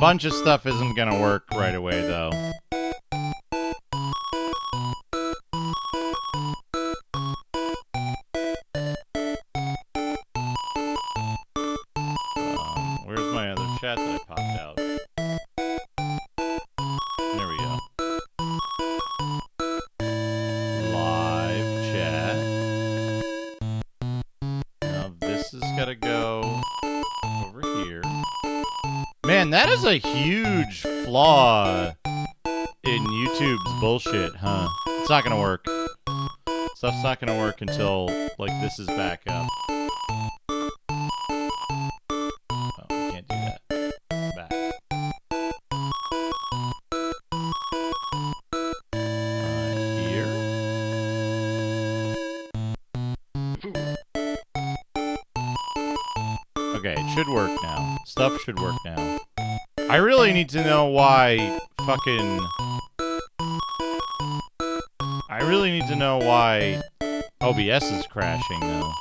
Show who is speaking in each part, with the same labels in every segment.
Speaker 1: bunch of stuff isn't gonna work right away, though. Where's my other chat that I popped out? There we go. Live chat. Now this has got to go over here. Man, that is a huge flaw in YouTube's bullshit, huh? It's not gonna work. Stuff's not gonna work until, like, this is back up. Oh, we can't do that. Back. Here. Okay, it should work now. Stuff should work now. I really need to know why fucking... I really need to know why OBS is crashing, though.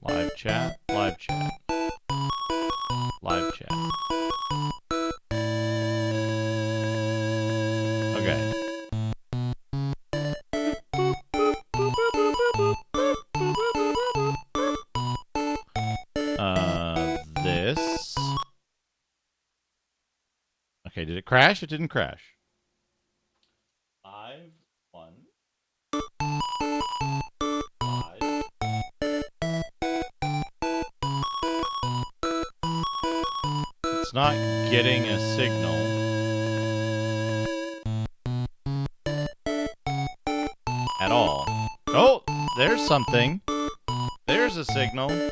Speaker 1: Live chat, live chat. Live chat. Okay. This. Okay, did it crash? It didn't crash. 5, 1, 5. It's not getting a signal. At all. Oh, there's something. There's a signal.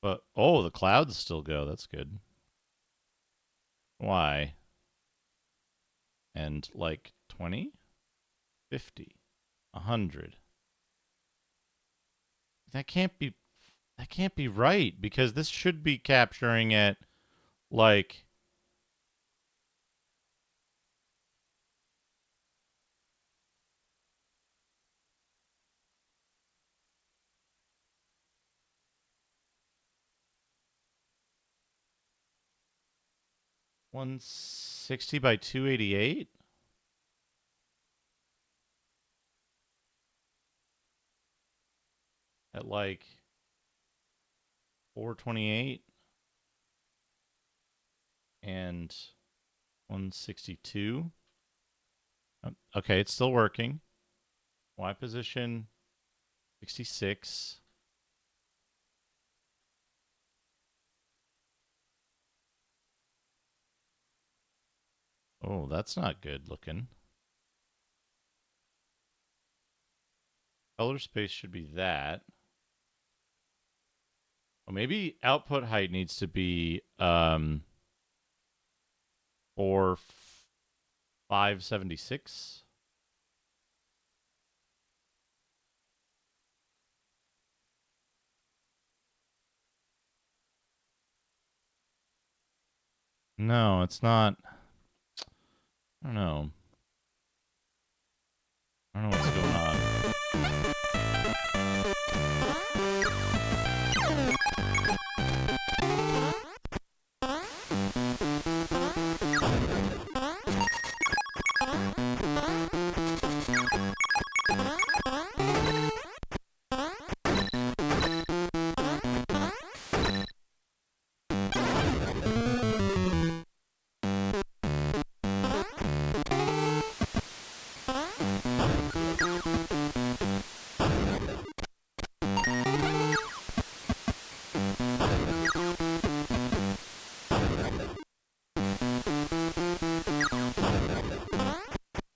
Speaker 1: But, oh, the clouds still go. That's good. Why? And like 20? 50? 100? That can't be right, because this should be capturing at like 160 by 288? At like 428 and 162. Okay, it's still working. Y position 66. Oh, that's not good looking. Color space should be that. Well, maybe output height needs to be 576. No, it's not. I don't know. I don't know what's going on.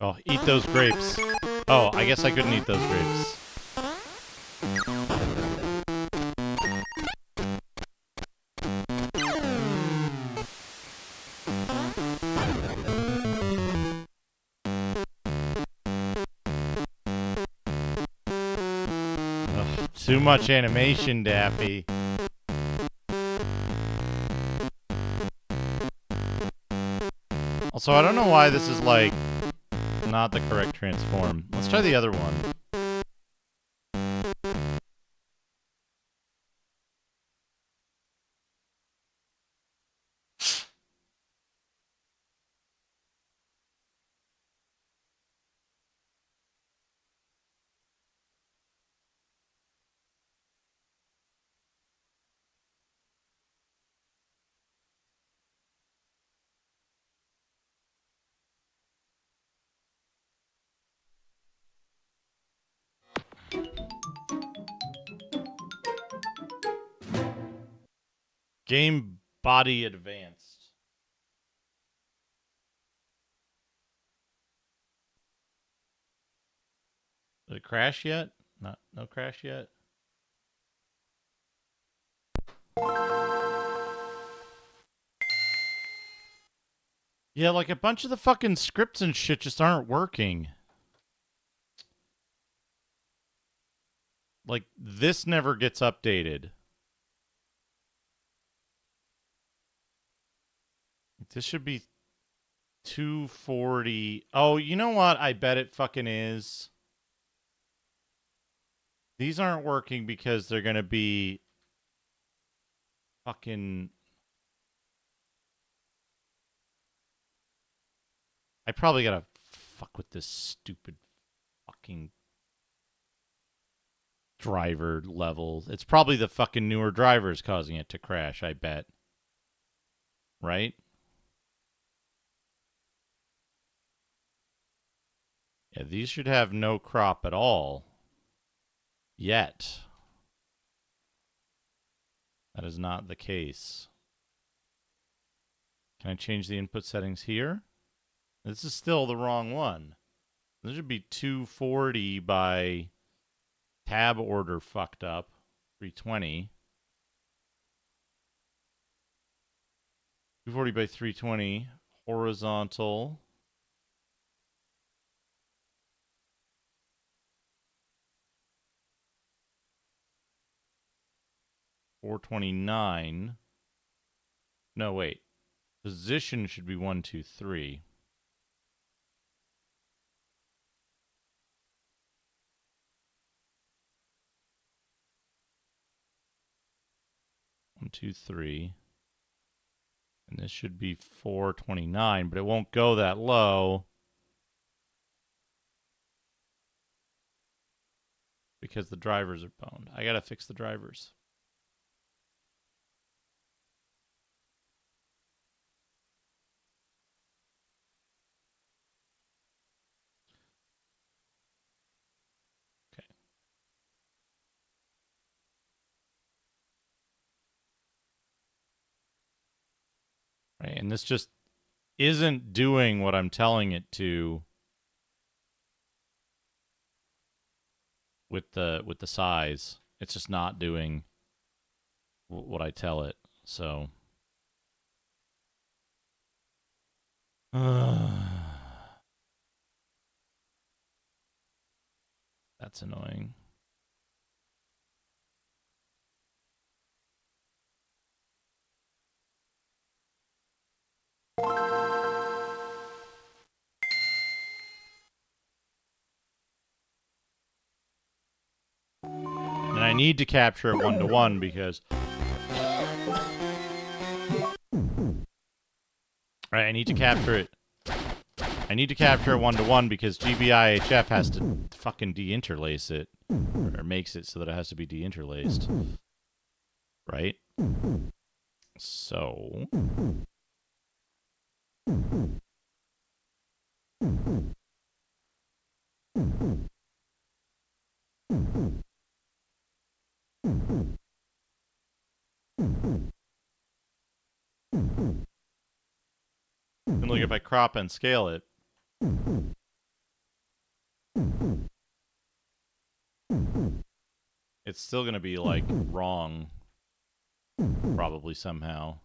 Speaker 1: Oh, eat those grapes. Oh, I guess I couldn't eat those grapes. Ugh, too much animation, Daffy. Also, I don't know why this is, like, not the correct transform. Let's try the other one. Game body advanced. Did it crash yet? No crash yet. Yeah, like a bunch of the fucking scripts and shit just aren't working. Like this never gets updated. This should be 240. Oh, you know what? I bet it fucking is. These aren't working because they're going to be fucking... I probably got to fuck with this stupid fucking driver level. It's probably the fucking newer drivers causing it to crash, I bet. Right? Yeah, these should have no crop at all. Yet. That is not the case. Can I change the input settings here? This is still the wrong one. This should be 240 by tab order fucked up. 320. 240 by 320. Horizontal. $429. No, wait. Position should be 123. One, two, three. And this should be 429, but it won't go that low because the drivers are boned. I gotta fix the drivers. Right, and this just isn't doing what I'm telling it to with the size. It's just not doing what I tell it. So that's annoying. And I need to capture it 1-to-1 because I need to capture it. I need to capture it 1-to-1 because GBIHF has to fucking deinterlace it, or makes it so that it has to be deinterlaced, right? So and look, if I crop and scale it, it's still gonna be like wrong, probably somehow.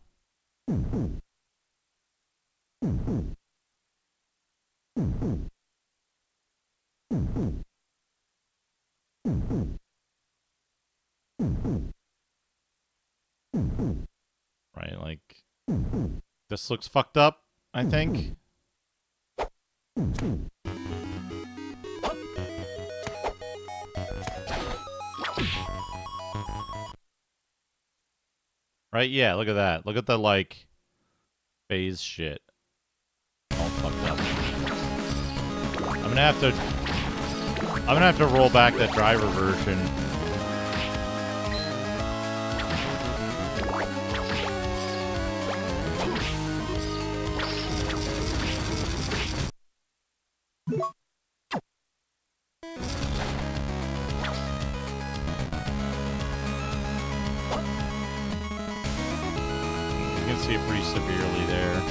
Speaker 1: Right, like this looks fucked up, I think. Right? Yeah, look at that. Look at the, like, phase shit. All fucked up. I'm gonna have to roll back that driver version. You can see it pretty severely there.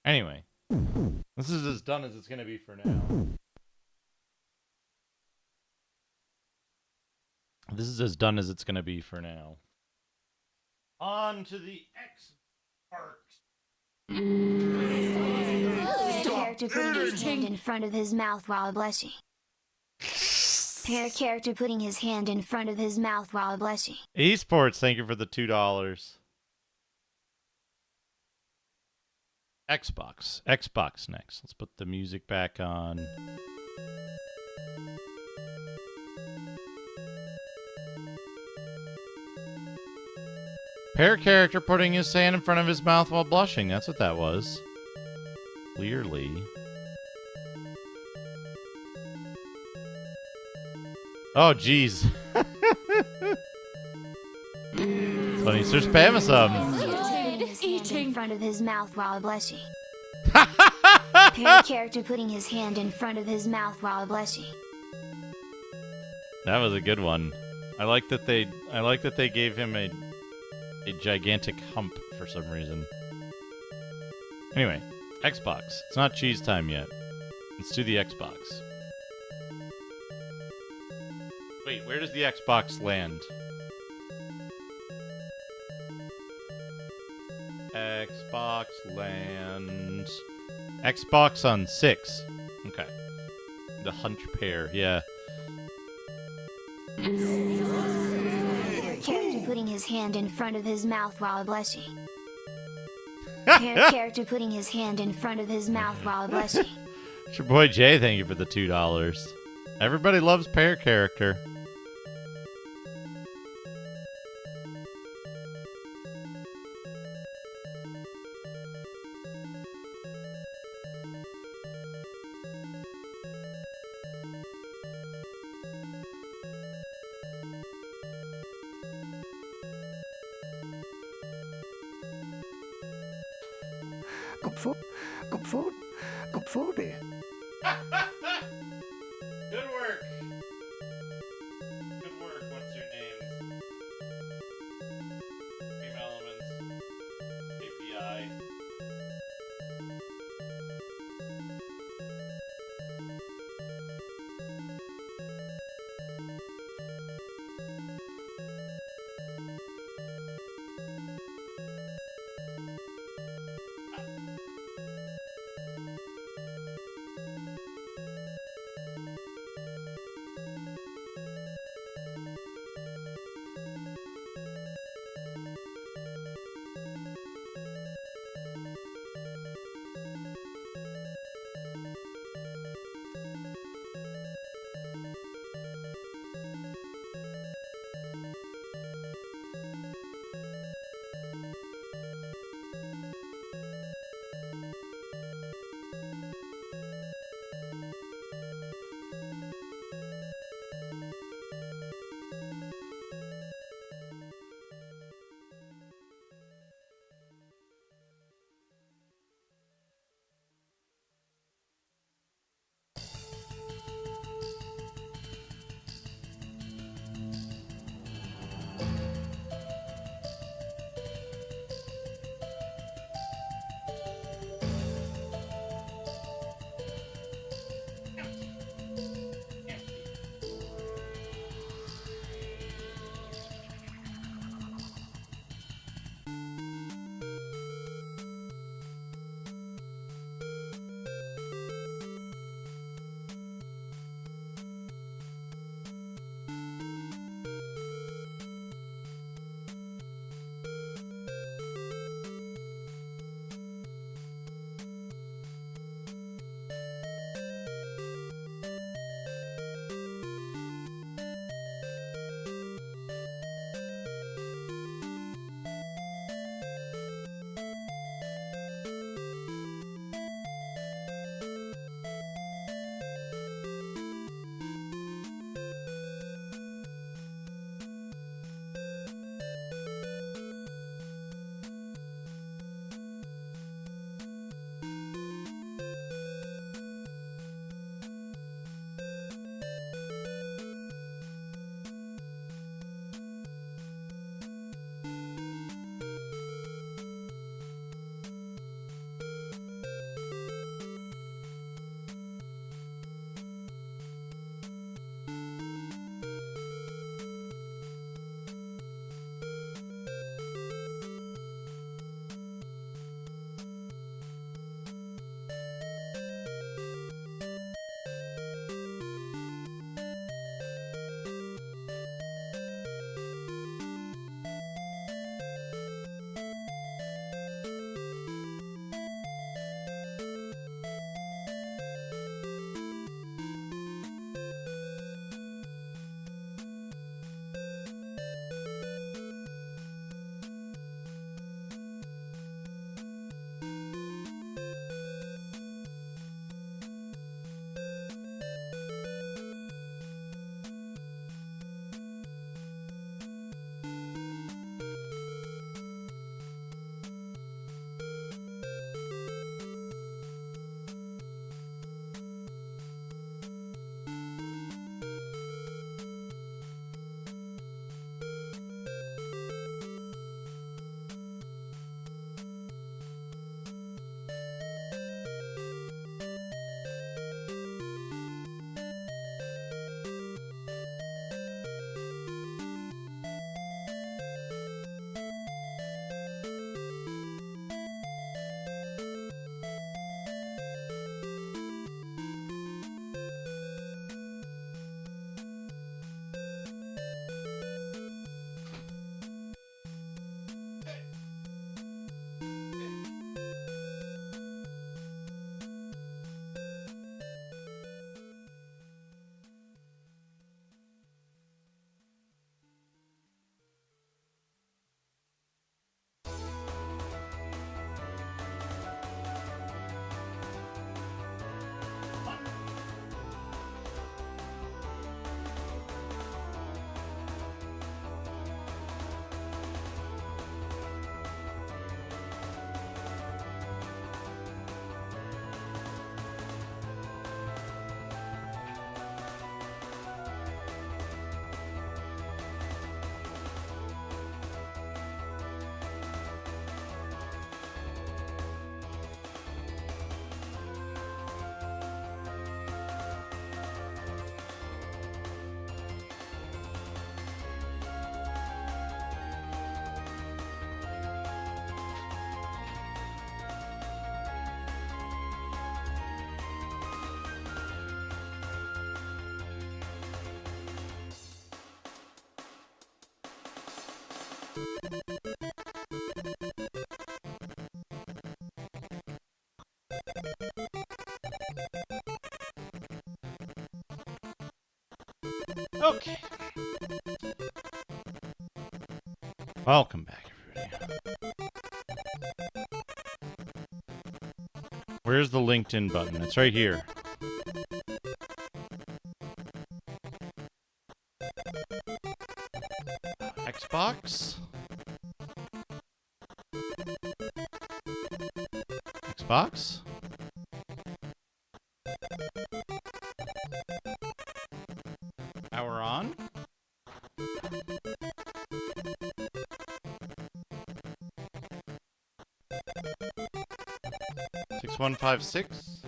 Speaker 1: Anyway, this is as done as it's going to be for now. This is as done as it's going to be for now. On to the X parks.
Speaker 2: Character putting his hand in front of his mouth while blushing. Character putting his hand in front of his mouth while blushing.
Speaker 1: Esports, thank you for the $2. Xbox next. Let's put the music back on. Pair character putting his hand in front of his mouth while blushing. That's what that was. Clearly. Oh, jeez. Funny, Sir Spamasum.
Speaker 2: Eating in front of his mouth while blushing. Character putting his hand in front of his mouth while blushing.
Speaker 1: That was a good one. I like that they gave him a gigantic hump for some reason. Anyway, Xbox. It's not cheese time yet. Let's do the Xbox. Wait, where does the Xbox land? Xbox land. Xbox on 6. Okay. The hunch pair, yeah.
Speaker 2: Character putting his hand in front of his mouth while blushing. Character putting his hand in front of his mouth while blushing.
Speaker 1: It's your boy Jay, thank you for the $2. Everybody loves pair character.
Speaker 3: Good food.
Speaker 1: Good work. Good work. What's your name? Game Elements. API. Okay. Welcome back, everybody. Where's the LinkedIn button? It's right here. Xbox? Xbox? Power on? Six 156.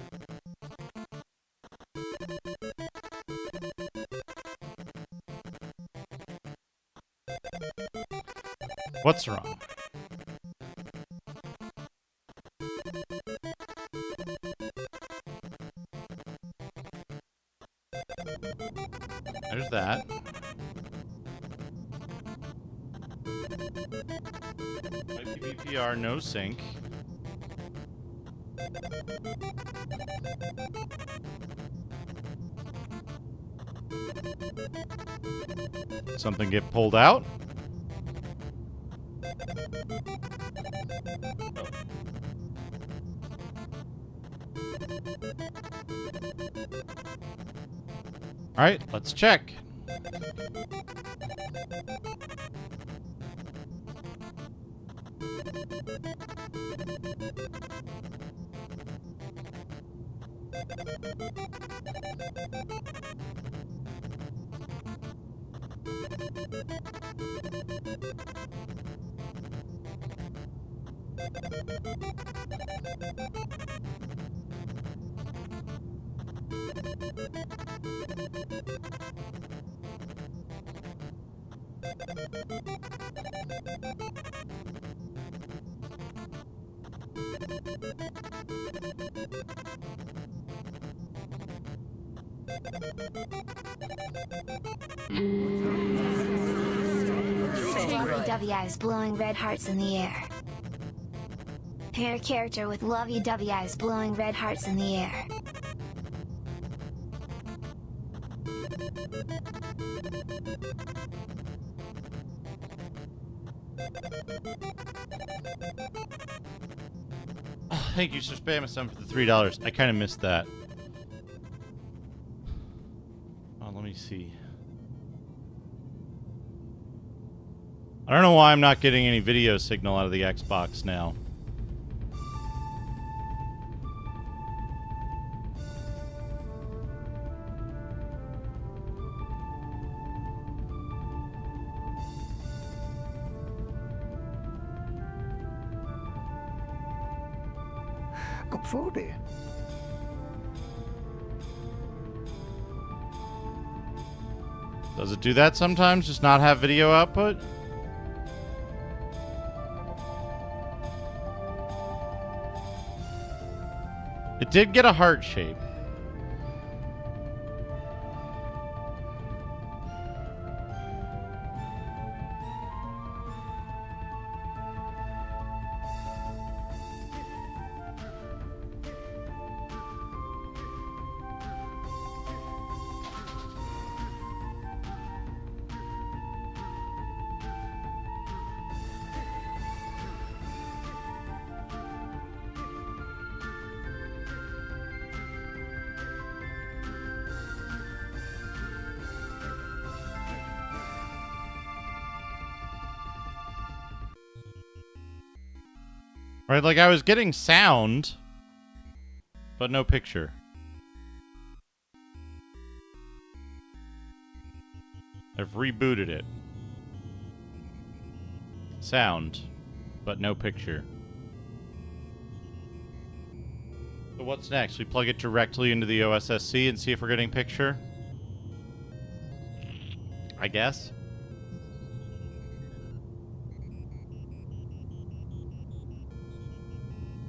Speaker 1: What's wrong? There's that. IPVPR, no sync. Something get pulled out? Alright, let's check.
Speaker 2: Lovey-dovey eyes blowing red hearts in the air. Pair character with lovey-dovey eyes blowing red hearts in the air.
Speaker 1: Oh, thank you, Sir Spamison, for the $3. I kind of missed that. Oh, let me see. I don't know why I'm not getting any video signal out of the Xbox now.
Speaker 3: Kom voor det.
Speaker 1: Does it do that sometimes? Just not have video output? It did get a heart shape. Right, like I was getting sound, but no picture. I've rebooted it. Sound, but no picture. So what's next? We plug it directly into the OSSC and see if we're getting picture? I guess.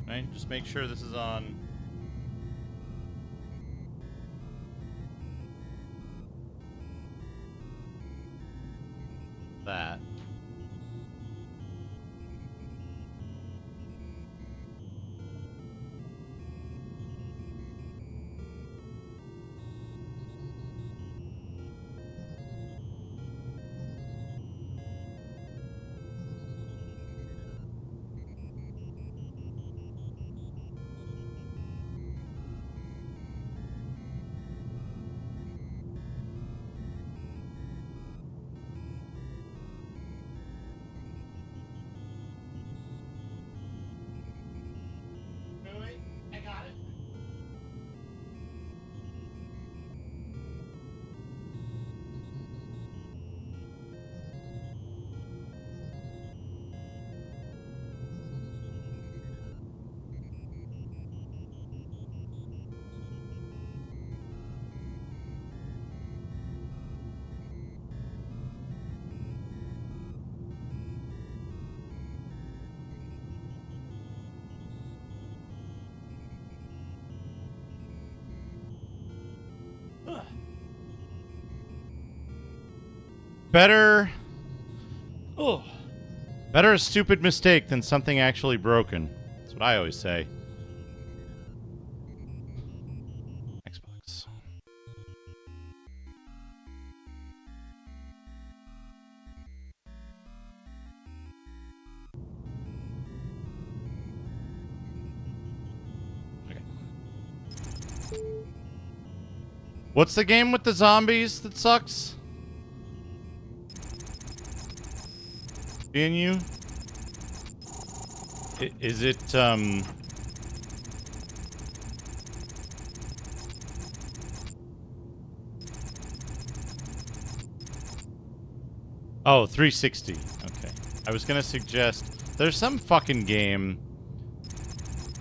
Speaker 1: Right, just make sure this is on. That. better... Oh. Better a stupid mistake than something actually broken. That's what I always say. Xbox. Okay. What's the game with the zombies that sucks? Can you? Is it, Oh, 360. Okay. I was gonna suggest... There's some fucking game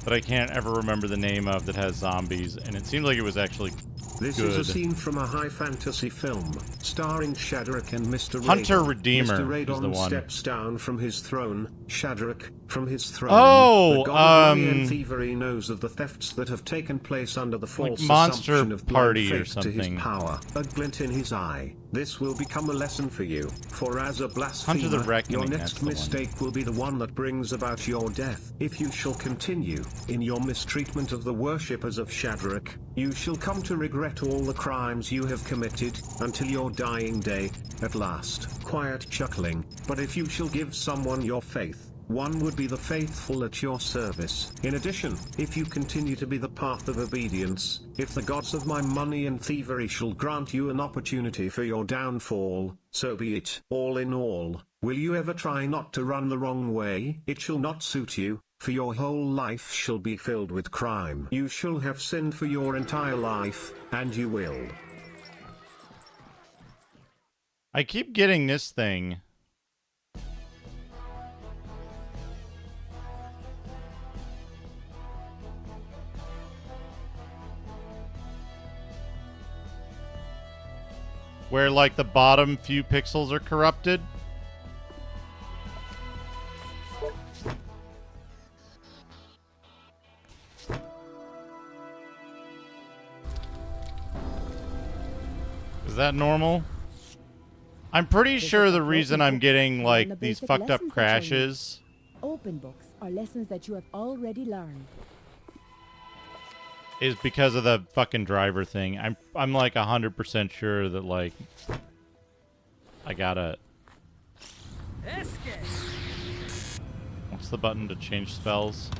Speaker 1: that I can't ever remember the name of that has zombies, and it seemed like it was actually
Speaker 4: This
Speaker 1: good.
Speaker 4: is a scene from a high fantasy film, starring Shadrach and Mr. Radon.
Speaker 1: Hunter Redeemer
Speaker 4: Mr. Radon
Speaker 1: is the one.
Speaker 4: steps down from his throne, Shadrach, from his throne.
Speaker 1: Oh,
Speaker 4: the god of money and thievery knows of the thefts that have taken place under the false
Speaker 1: Monster
Speaker 4: assumption of blind
Speaker 1: Party or
Speaker 4: faith to his
Speaker 1: something.
Speaker 4: power. A glint in his eye. This will become a lesson for you, for as a blasphemer,
Speaker 1: Hunter the Reckoning,
Speaker 4: your
Speaker 1: that's
Speaker 4: next
Speaker 1: the one.
Speaker 4: mistake will be the one that brings about your death. If you shall continue in your mistreatment of the worshippers of Shadrach, you shall come to regret all the crimes you have committed, until your dying day, at last. Quiet chuckling, but if you shall give someone your faith, one would be the faithful at your service. In addition, if you continue to be the path of obedience, if the gods of my money and thievery shall grant you an opportunity for your downfall, so be it. All in all, will you ever try not to run the wrong way? It shall not suit you, for your whole life shall be filled with crime. You shall have sinned for your entire life, and you will.
Speaker 1: I keep getting this thing. Where, like, the bottom few pixels are corrupted. Is that normal? I'm pretty sure the reason I'm getting, like, these fucked up crashes...
Speaker 5: Open books are lessons that you have already learned.
Speaker 1: ...is because of the fucking driver thing. I'm like 100% sure that, like... I gotta... What's the button to change spells?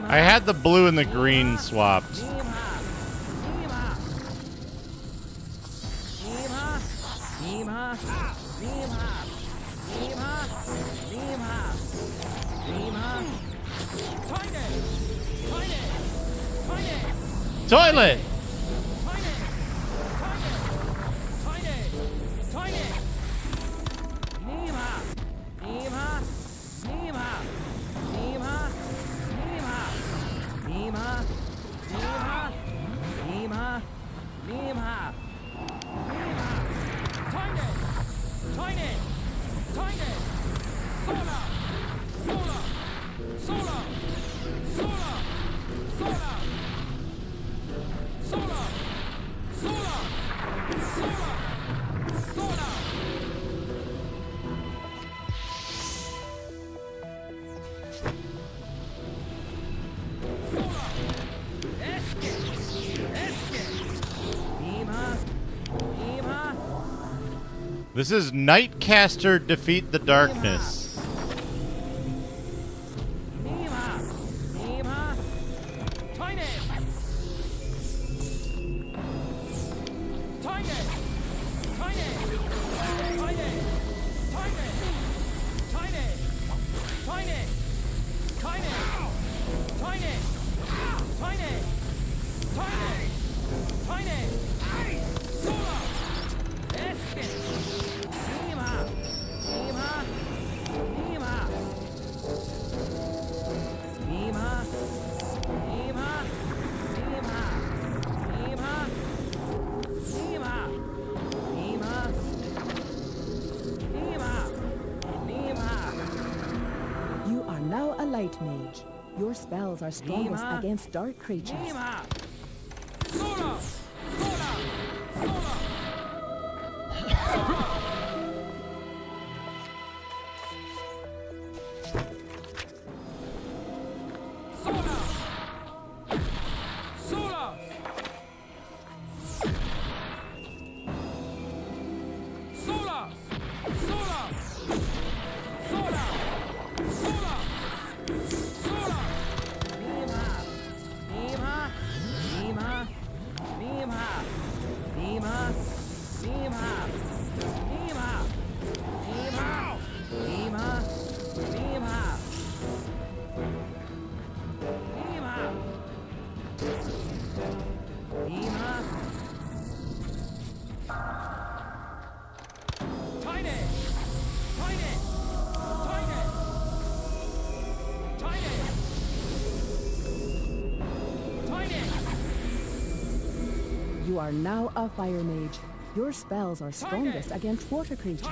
Speaker 1: I had the blue and the green swapped. Toilet! This is Nightcaster Defeat the Darkness.
Speaker 5: Light Mage. Your spells are strongest against dark creatures. You are now a fire mage. Your spells are strongest against water creatures.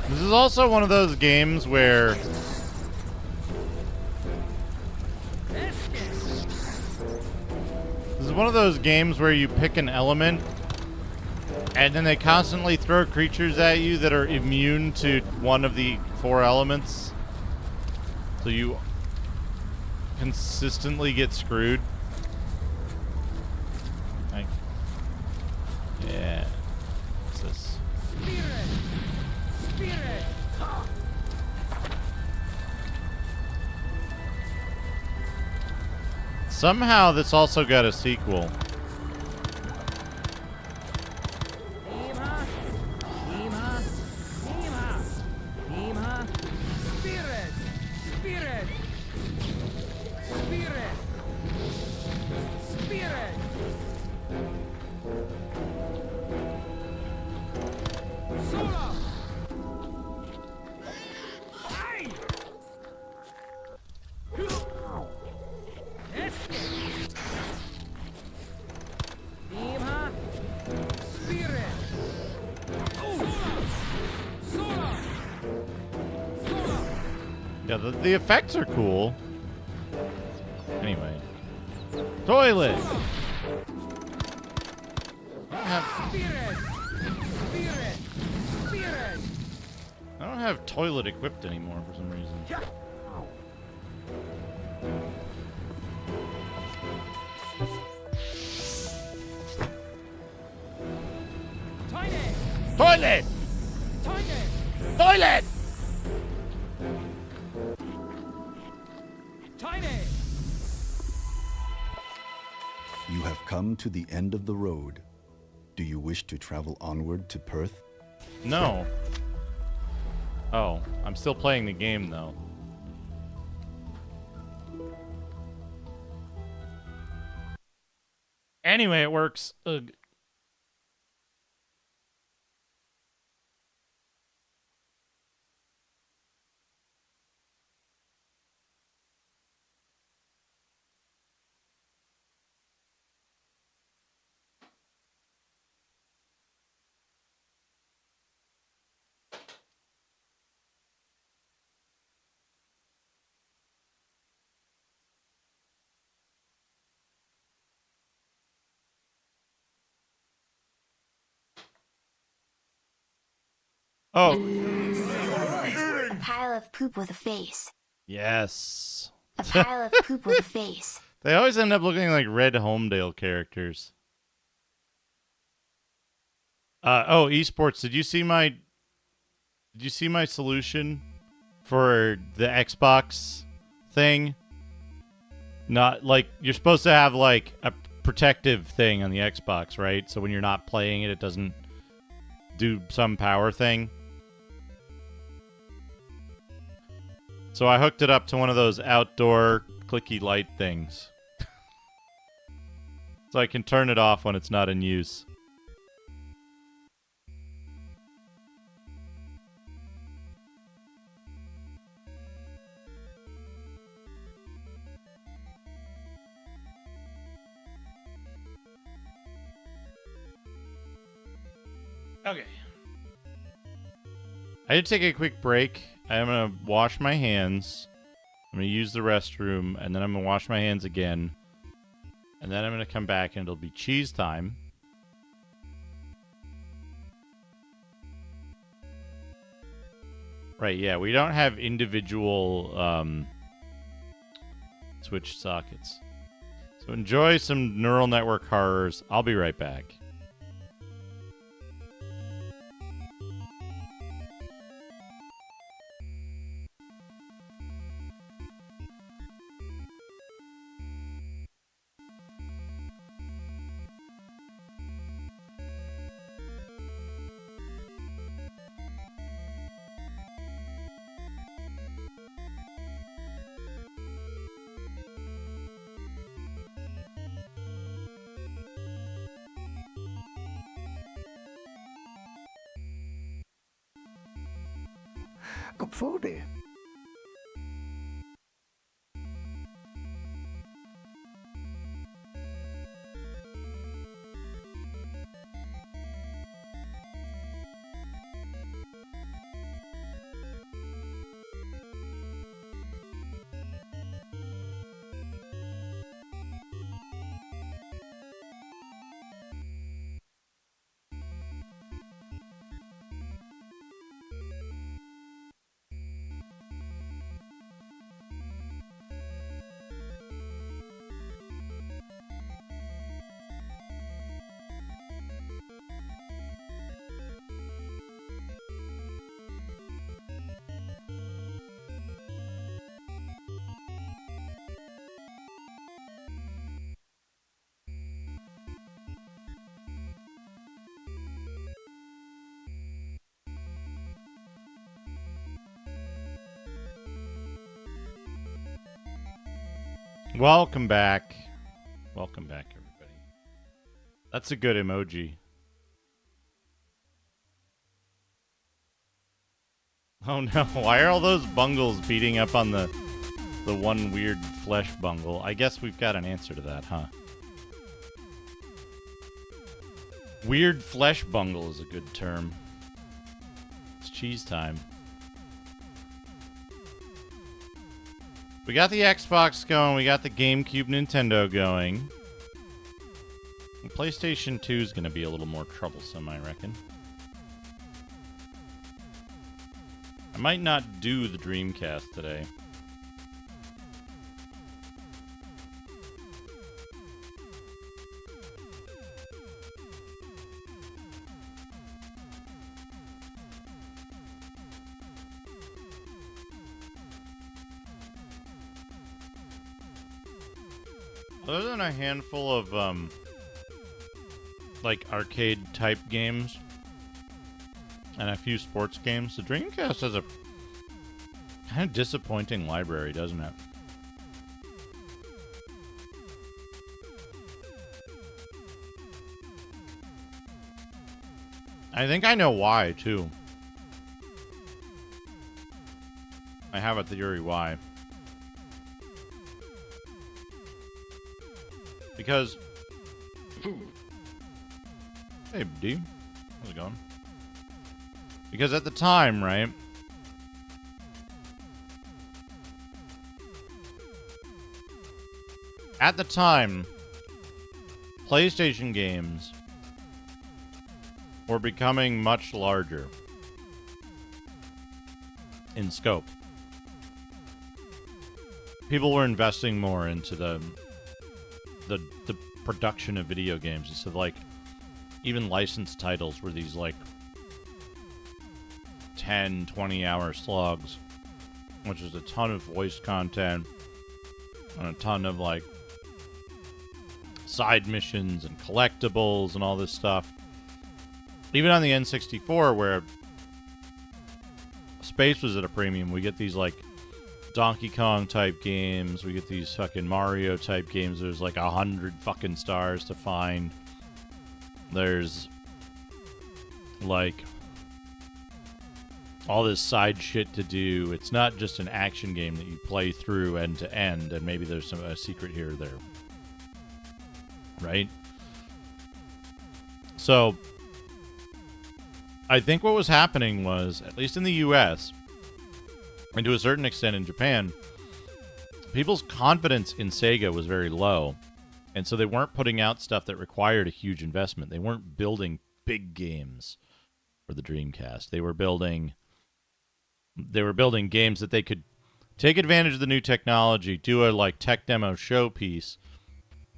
Speaker 1: This is also one of those games where you pick an element and then they constantly throw creatures at you that are immune to one of the 4 elements. So you consistently get screwed. Like, yeah. What's this? Somehow this also got a sequel. Yeah, the effects are cool. Anyway. Toilet! I don't have toilet equipped anymore for some reason. Toilet! Toilet!
Speaker 6: You have come to the end of the road. Do you wish to travel onward to Perth?
Speaker 1: No. Oh, I'm still playing the game though. Anyway, it works. Ugh. Oh.
Speaker 2: A pile of poop with a face.
Speaker 1: Yes.
Speaker 2: A pile of poop with a face.
Speaker 1: They always end up looking like Red Homedale characters. Oh, esports. Did you see my solution for the Xbox thing? Not like you're supposed to have like a protective thing on the Xbox, right? So when you're not playing it, it doesn't do some power thing. So I hooked it up to one of those outdoor clicky light things. So I can turn it off when it's not in use. Okay. I had to take a quick break. I'm going to wash my hands. I'm going to use the restroom, and then I'm going to wash my hands again. And then I'm going to come back, and it'll be cheese time. Right, yeah, we don't have individual switch sockets. So enjoy some neural network horrors. I'll be right back.
Speaker 3: Kom voor det.
Speaker 1: Welcome back. Welcome back, everybody. That's a good emoji. Oh no, why are all those bungles beating up on the one weird flesh bungle? I guess we've got an answer to that, huh? Weird flesh bungle is a good term. It's cheese time. We got the Xbox going, we got the GameCube Nintendo going. The PlayStation 2 is going to be a little more troublesome, I reckon. I might not do the Dreamcast today. Other than a handful of, like, arcade-type games and a few sports games, the Dreamcast has a kind of disappointing library, doesn't it? I think I know why, too. I have a theory why. Because... Hey, D. How's it going? Because at the time, right? At the time, PlayStation games were becoming much larger in scope. people were investing more into the production of video games instead of like even licensed titles were these like 10, 20-hour slugs, which is a ton of voice content and a ton of like side missions and collectibles and all this stuff. Even on the N64, where space was at a premium, we get these like Donkey Kong type games, we get these fucking Mario type games. There's like 100 fucking stars to find. There's like all this side shit to do. It's not just an action game that you play through end to end, and maybe there's a secret here or there. Right? So, I think what was happening was, at least in the US, and to a certain extent in Japan, people's confidence in Sega was very low. And so they weren't putting out stuff that required a huge investment. They weren't building big games for the Dreamcast. They were building games that they could take advantage of the new technology, do a like tech demo showpiece,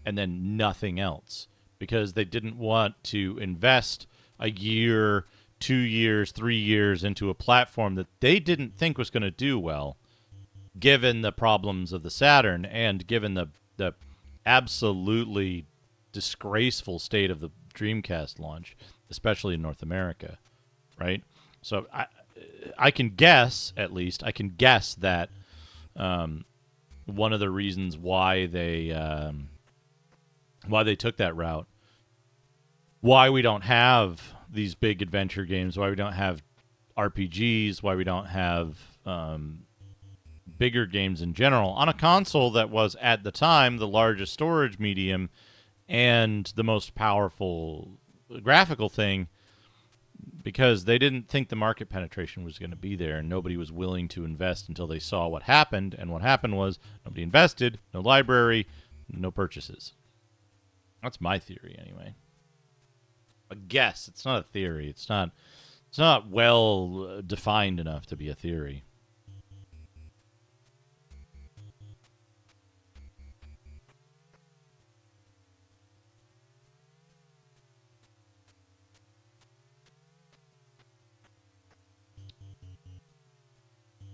Speaker 1: and then nothing else. Because they didn't want to invest a year, 2 years, 3 years into a platform that they didn't think was going to do well, given the problems of the Saturn and given the absolutely disgraceful state of the Dreamcast launch, especially in North America, right? So I can guess, at least, that one of the reasons why they took that route, why we don't have these big adventure games, why we don't have RPGs, why we don't have bigger games in general on a console that was at the time the largest storage medium and the most powerful graphical thing, because they didn't think the market penetration was going to be there and nobody was willing to invest until they saw what happened. And what happened was nobody invested, no library, no purchases. That's my theory anyway. A guess. It's not a theory. It's not well defined enough to be a theory.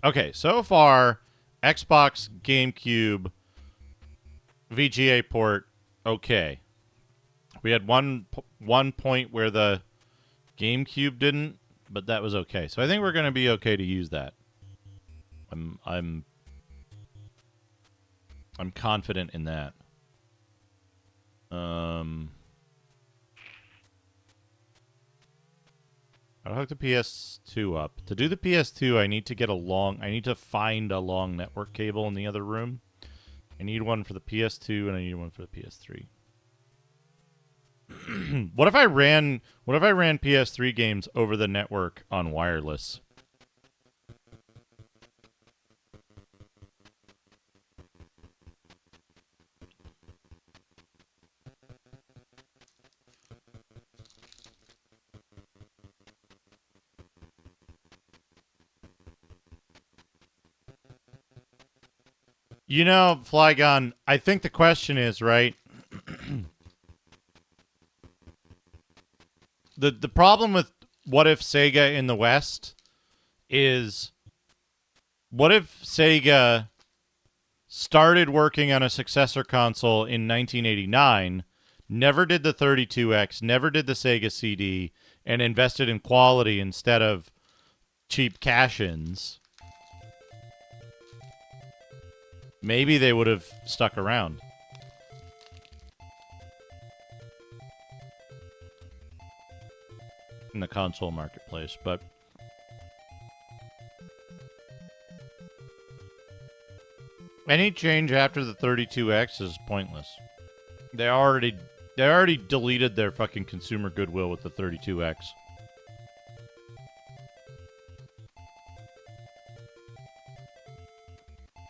Speaker 1: Okay, so far, Xbox, GameCube, VGA port, okay. We had one point where the GameCube didn't, but that was okay. So I think we're going to be okay to use that. I'm confident in that. I'll hook the PS2 up. To do the PS2, I need to find a long network cable in the other room. I need one for the PS2 and I need one for the PS3. What if I ran PS3 games over the network on wireless? You know, Flygon, I think the question is, right? The problem with what if Sega in the West is, what if Sega started working on a successor console in 1989, never did the 32X, never did the Sega CD, and invested in quality instead of cheap cash-ins? Maybe they would have stuck around. In the console marketplace, but any change after the 32X is pointless. They already deleted their fucking consumer goodwill with the 32X.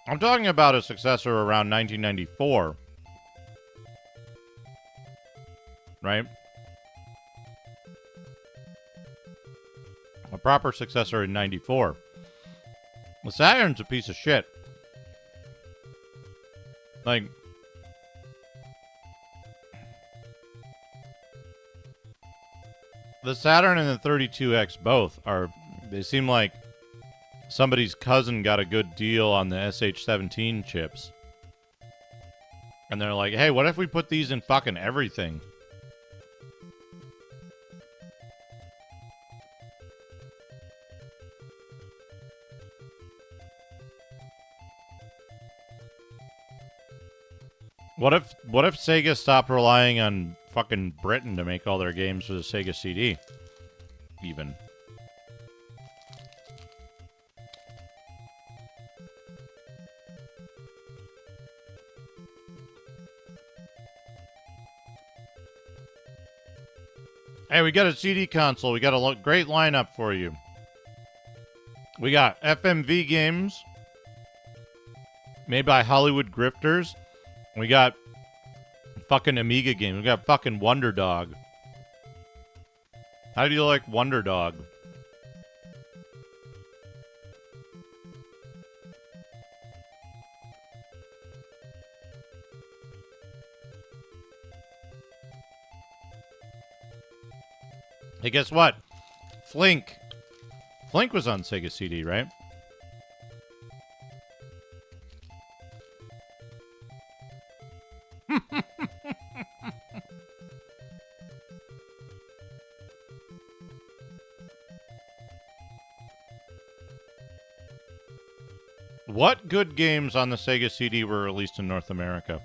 Speaker 1: I'm talking about a successor around 1994. Right? A proper successor in 94. The Saturn's a piece of shit. Like, the Saturn and the 32X both are, they seem like somebody's cousin got a good deal on the SH-17 chips. And they're like, hey, what if we put these in fucking everything? What if Sega stopped relying on fucking Britain to make all their games for the Sega CD? Even. Hey, we got a CD console. We got a great lineup for you. We got FMV games made by Hollywood grifters. We got fucking Amiga games. We got fucking Wonder Dog. How do you like Wonder Dog? Hey, guess what? Flink. Flink was on Sega CD, right? What good games on the Sega CD were released in North America?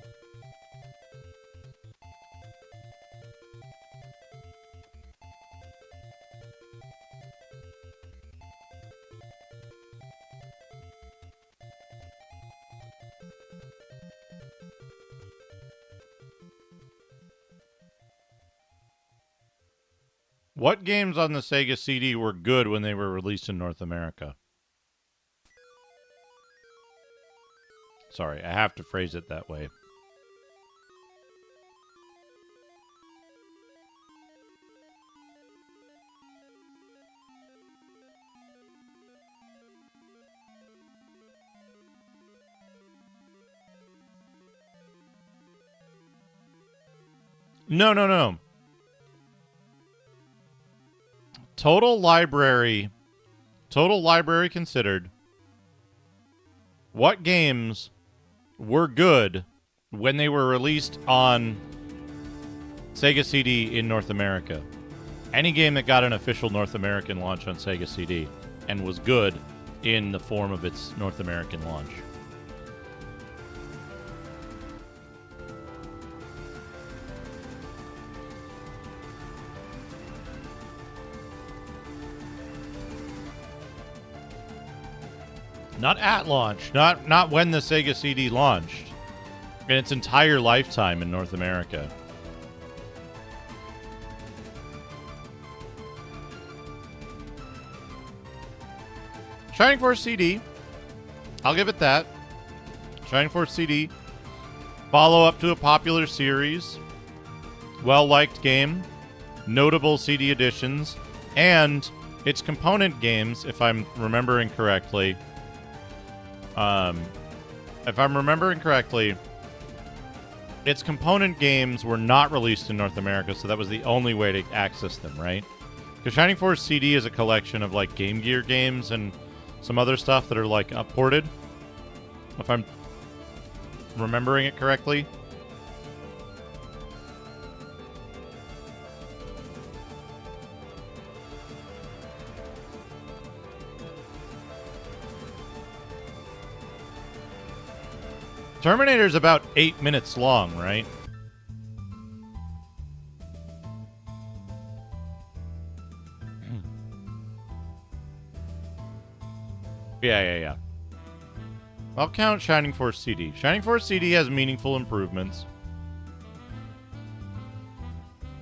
Speaker 1: What games on the Sega CD were good when they were released in North America? Sorry, I have to phrase it that way. No. Total library considered. What games were good when they were released on Sega CD in North America? Any game that got an official North American launch on Sega CD and was good in the form of its North American launch. Not at launch. Not when the Sega CD launched. In its entire lifetime in North America. Shining Force CD. I'll give it that. Shining Force CD. Follow-up to a popular series. Well-liked game. Notable CD editions. And its component games, if I'm remembering correctly... its component games were not released in North America, so that was the only way to access them, right? Because Shining Force CD is a collection of, like, Game Gear games and some other stuff that are, like, upported. If I'm remembering it correctly. Terminator's about 8 minutes long, right? Yeah. I'll count Shining Force CD. Shining Force CD has meaningful improvements.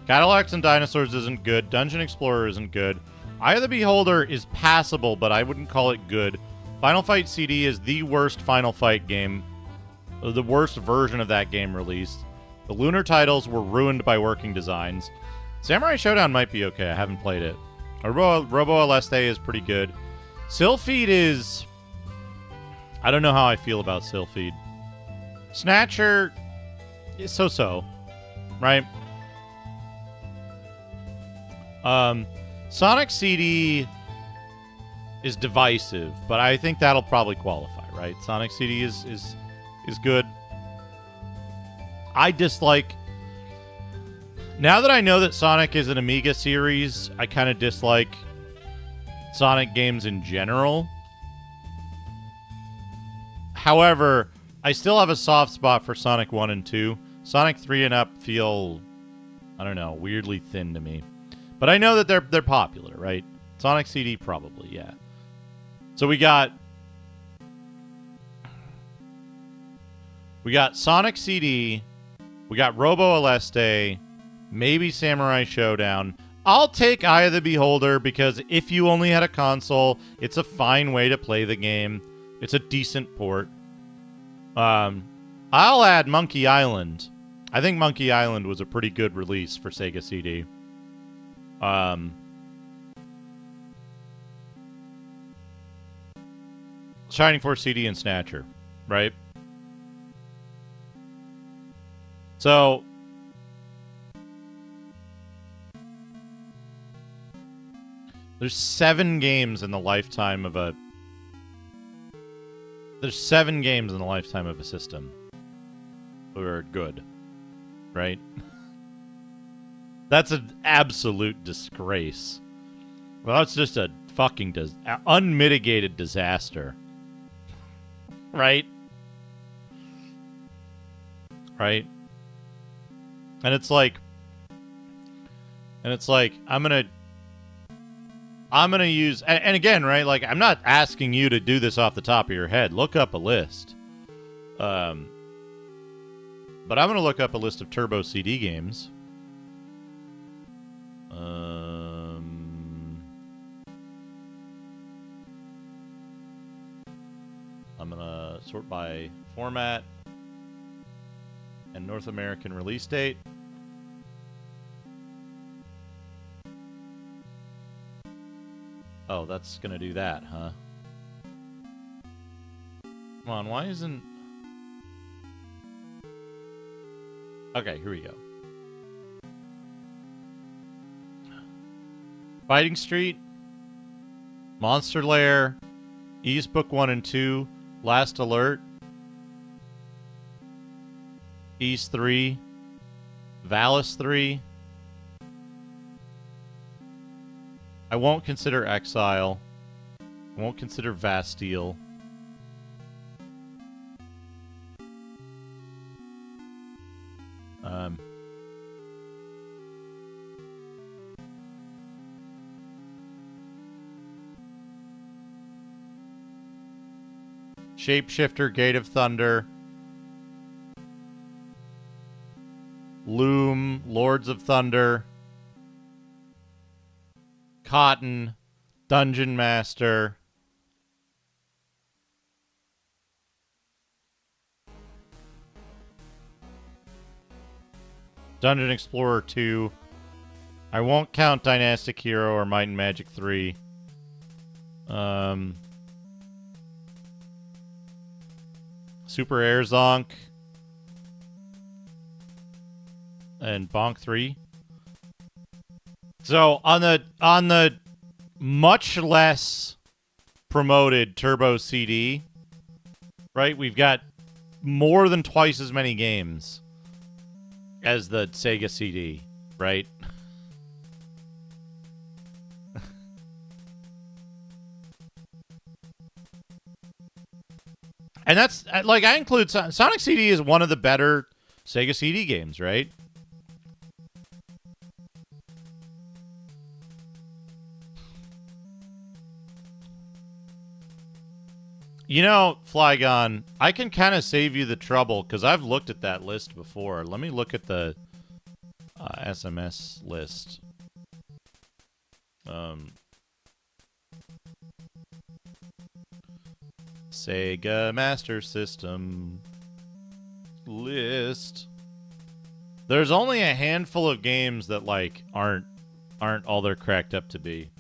Speaker 1: Cadillacs and Dinosaurs isn't good. Dungeon Explorer isn't good. Eye of the Beholder is passable, but I wouldn't call it good. Final Fight CD is the worst Final Fight game. The worst version of that game released. The Lunar titles were ruined by working designs. Samurai Showdown might be okay. I haven't played it. Robo Aleste is pretty good. Sylpheed is... I don't know how I feel about Sylpheed. Snatcher is so-so, right? Sonic CD is divisive, but I think that'll probably qualify, right? Sonic CD is good. I dislike... Now that I know that Sonic is an Amiga series, I kind of dislike Sonic games in general. However, I still have a soft spot for Sonic 1 and 2. Sonic 3 and up feel, I don't know, weirdly thin to me. But I know that they're popular, right? Sonic CD probably, yeah. So we got Sonic CD, we got Robo Aleste, maybe Samurai Showdown. I'll take Eye of the Beholder because if you only had a console, it's a fine way to play the game. It's a decent port. I'll add Monkey Island. I think Monkey Island was a pretty good release for Sega CD. Shining Force CD and Snatcher, right? So there's 7 games in the lifetime of a system who are good, right? That's an absolute disgrace. Well, that's just a fucking unmitigated disaster. Right? Right? And it's like I'm gonna use, and again, right, like, I'm not asking you to do this off the top of your head. Look up a list. But I'm gonna look up a list of Turbo CD games. I'm gonna sort by format and North American release date. Oh, that's gonna do that, huh? Come on, why isn't... Okay, here we go. Fighting Street, Monster Lair, East Book 1 and 2, Last Alert, East 3, Valis 3. I won't consider Exile. I won't consider Vasteel. Shapeshifter, Gate of Thunder, Loom, Lords of Thunder, Cotton, Dungeon Master, Dungeon Explorer 2. I won't count Dynastic Hero or Might and Magic 3. Super Air Zonk and Bonk 3. So on the much less promoted Turbo CD, right? We've got more than twice as many games as the Sega CD, right? And that's, like, I include Sonic CD is one of the better Sega CD games, right? You know, Flygon, I can kind of save you the trouble because I've looked at that list before. Let me look at the SMS list. Sega Master System list. There's only a handful of games that, like, aren't all they're cracked up to be,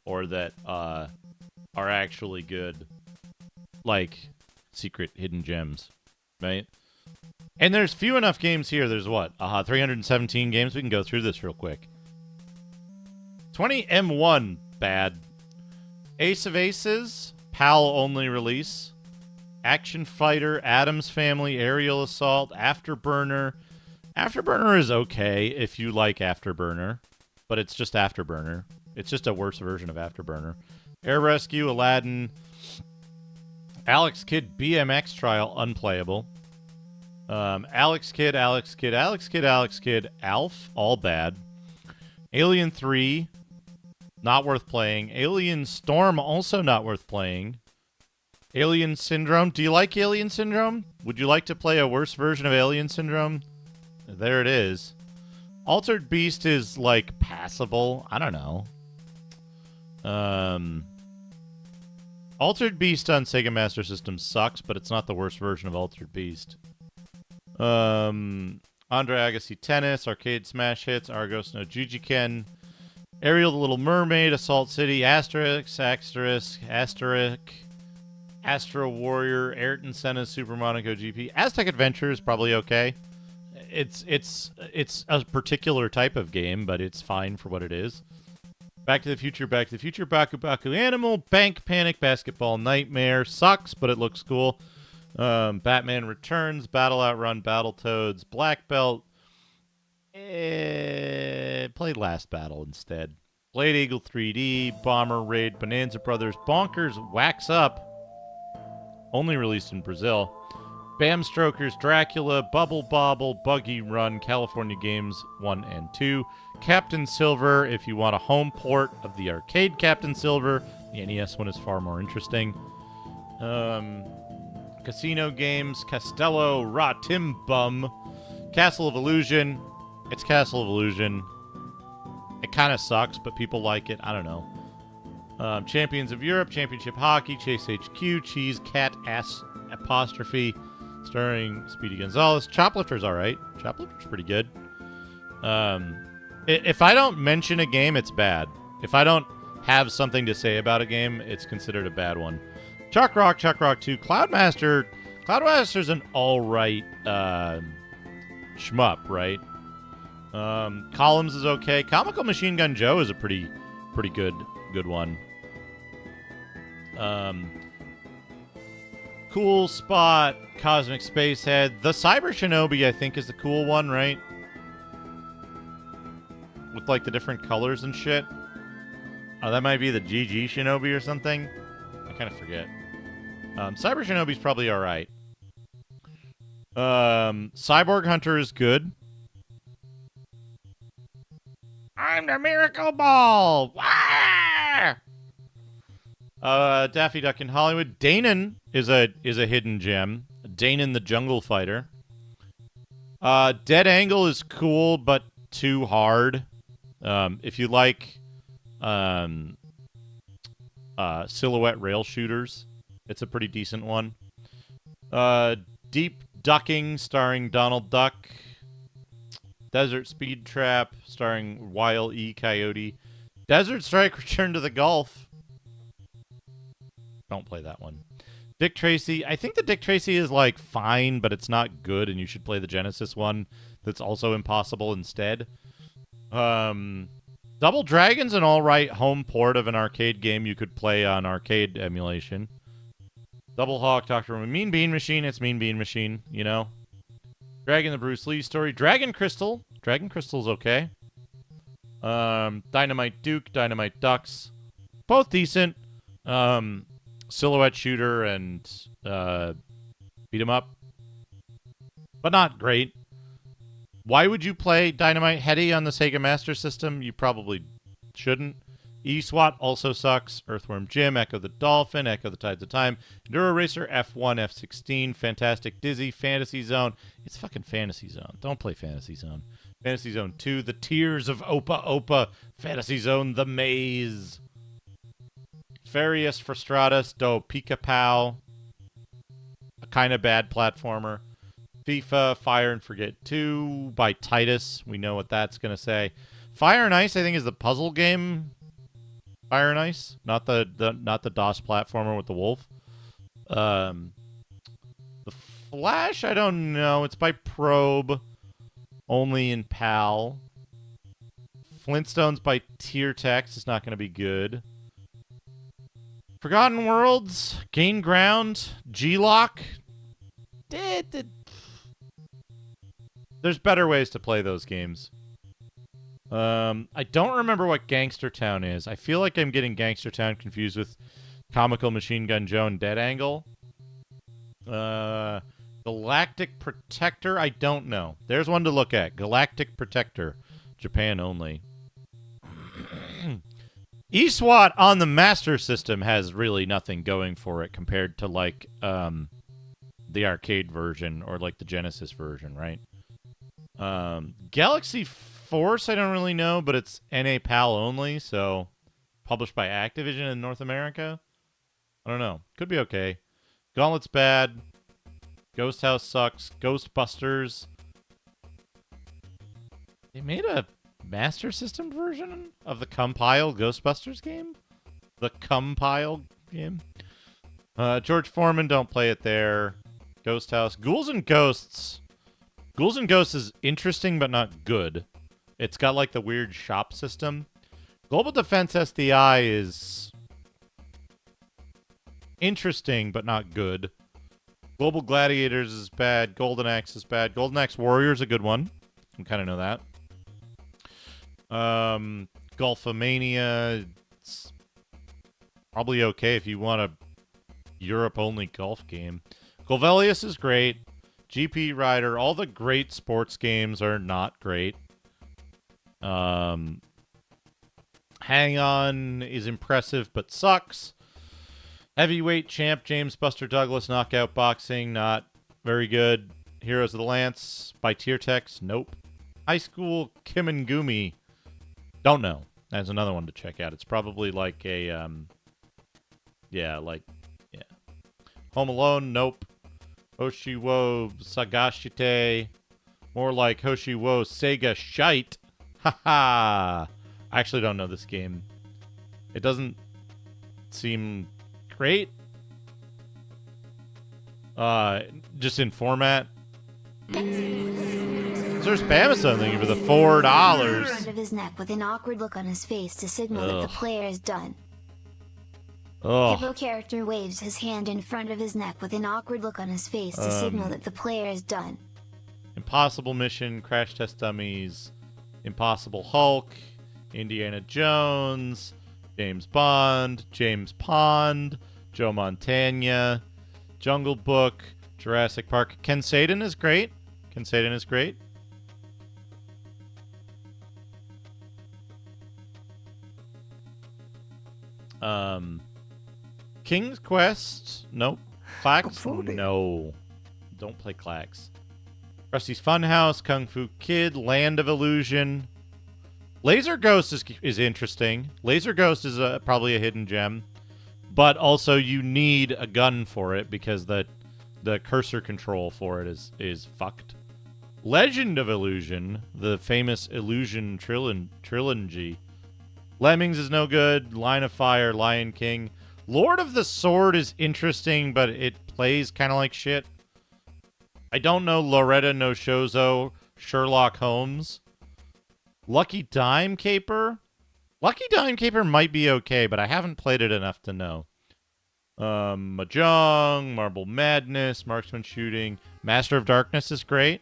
Speaker 1: or that are actually good, like Secret Hidden Gems, right? And there's few enough games here. There's what? 317 games. We can go through this real quick. 20M1, bad. Ace of Aces, PAL only release. Action Fighter, Adam's Family, Aerial Assault, Afterburner. Afterburner is okay if you like Afterburner, but it's just Afterburner. It's just a worse version of Afterburner. Air Rescue, Aladdin. Alex Kidd BMX Trial, unplayable. Alex Kidd, Alf, all bad. Alien 3, not worth playing. Alien Storm, also not worth playing. Alien Syndrome, do you like Alien Syndrome? Would you like to play a worse version of Alien Syndrome? There it is. Altered Beast is, like, passable. I don't know. Altered Beast on Sega Master System sucks, but it's not the worst version of Altered Beast. Andre Agassi Tennis, Arcade Smash Hits, Argos no Jujiken, Ariel the Little Mermaid, Assault City, Asterisk, Astro Warrior, Ayrton Senna, Super Monaco GP. Aztec Adventure is probably okay. It's a particular type of game, but it's fine for what it is. Back to the Future, Baku Baku Animal, Bank Panic, Basketball Nightmare. Sucks, but it looks cool. Batman Returns, Battle Outrun, Battletoads, Black Belt. Played Last Battle instead. Blade Eagle 3D, Bomber Raid, Bonanza Brothers, Bonkers, Wax Up. Only released in Brazil. Bam Strokers, Dracula, Bubble Bobble, Buggy Run, California Games 1 and 2. Captain Silver, if you want a home port of the arcade Captain Silver. The NES one is far more interesting. Casino Games, Castello, Ratimbum, Castle of Illusion. It's Castle of Illusion. It kind of sucks, but people like it. I don't know. Champions of Europe, Championship Hockey, Chase HQ, Cheese, Cat, Ass, Apostrophe, starring Speedy Gonzalez. Choplifter's alright. Choplifter's pretty good. If I don't mention a game, it's bad. If I don't have something to say about a game, it's considered a bad one. Chuck Rock 2, Cloudmaster. Cloudmaster's an alright shmup, right? Columns is okay. Comical Machine Gun Joe is a pretty good one. Cool Spot, Cosmic Spacehead. The Cyber Shinobi, I think, is the cool one, right? With, like, the different colors and shit. Oh, that might be the GG Shinobi or something. I kind of forget. Cyber Shinobi's probably alright. Cyborg Hunter is good. I'm the Miracle Ball! Wah! Daffy Duck in Hollywood. Danon is a hidden gem. Danon the Jungle Fighter. Dead Angle is cool, but too hard. If you like silhouette rail shooters, it's a pretty decent one. Deep Ducking, starring Donald Duck. Desert Speed Trap, starring Wile E. Coyote. Desert Strike, Return to the Gulf. Don't play that one. Dick Tracy. I think the Dick Tracy is, like, fine, but it's not good, and you should play the Genesis one that's also impossible instead. Double Dragon's an alright home port of an arcade game you could play on arcade emulation. Double Hawk, Dr. Mean Bean Machine. It's Mean Bean Machine, you know. Dragon the Bruce Lee story. Dragon Crystal. Dragon Crystal's okay. Dynamite Duke, Dynamite Ducks. Both decent. Silhouette shooter and beat 'em up. But not great. Why would you play Dynamite Heady on the Sega Master System? You probably shouldn't. E-SWAT also sucks. Earthworm Jim, Echo the Dolphin, Echo the Tides of Time, Enduro Racer, F1, F16, Fantastic Dizzy, Fantasy Zone. It's fucking Fantasy Zone. Don't play Fantasy Zone. Fantasy Zone 2, The Tears of Opa Opa, Fantasy Zone, The Maze. Farius Frustratus, Do Pika Pow. A kind of bad platformer. FIFA, Fire and Forget 2 by Titus. We know what that's going to say. Fire and Ice, I think, is the puzzle game. Fire and Ice, not the DOS platformer with the wolf. The Flash, I don't know. It's by Probe, only in PAL. Flintstones by Tier Text is not going to be good. Forgotten Worlds, Gain Ground, G-Lock. There's better ways to play those games. I don't remember what Gangster Town is. I feel like I'm getting Gangster Town confused with Comical Machine Gun Joe and Dead Angle. Galactic Protector, I don't know. There's one to look at. Galactic Protector, Japan only. eSWAT on the Master System has really nothing going for it compared to like the arcade version or like the Genesis version, right? Galaxy Force, I don't really know, but it's NA PAL only, so published by Activision in North America. I don't know. Could be okay. Gauntlet's bad. Ghost House sucks. Ghostbusters. They made a Master System version of the Compile Ghostbusters game? The Compile game? George Foreman, don't play it there. Ghost House. Ghouls and Ghosts. Ghouls and Ghosts is interesting but not good. It's got like the weird shop system. Global Defense SDI is interesting but not good. Global Gladiators is bad. Golden Axe is bad. Golden Axe Warrior is a good one. You kind of know that. Golfomania, it's probably okay if you want a Europe-only golf game. Golvelius is great. GP Rider, all the great sports games are not great. Hang On is impressive but sucks. Heavyweight Champ James Buster Douglas Knockout Boxing, not very good. Heroes of the Lance by Tier Text, nope. High School Kimengumi, don't know. That's another one to check out. It's probably like a, Home Alone, nope. Hoshiwo Sagashite, more like Hoshiwo Sega Shite. Haha. I actually don't know this game. It doesn't seem great. Just in format. There's Spamison, thank you for the $4.
Speaker 2: In front of his neck with an awkward look on his face to signal that the player is done. Hippo character waves his hand in front of his neck with an awkward look on his face to signal that the player is done.
Speaker 1: Impossible Mission, Crash Test Dummies, Impossible Hulk, Indiana Jones, James Bond, James Pond, Joe Montana, Jungle Book, Jurassic Park. Ken Saden is great. Ken Saden is great. King's Quest, nope. Clax, no. Don't play Clax. Krusty's Funhouse, Kung Fu Kid, Land of Illusion. Laser Ghost is interesting. Laser Ghost is probably a hidden gem, but also you need a gun for it because the cursor control for it is fucked. Legend of Illusion, the famous Illusion trilogy. Lemmings is no good. Line of Fire, Lion King. Lord of the Sword is interesting, but it plays kind of like shit. I don't know Loretta No Shozo, Sherlock Holmes. Lucky Dime Caper? Lucky Dime Caper might be okay, but I haven't played it enough to know. Mahjong, Marble Madness, Marksman Shooting. Master of Darkness is great.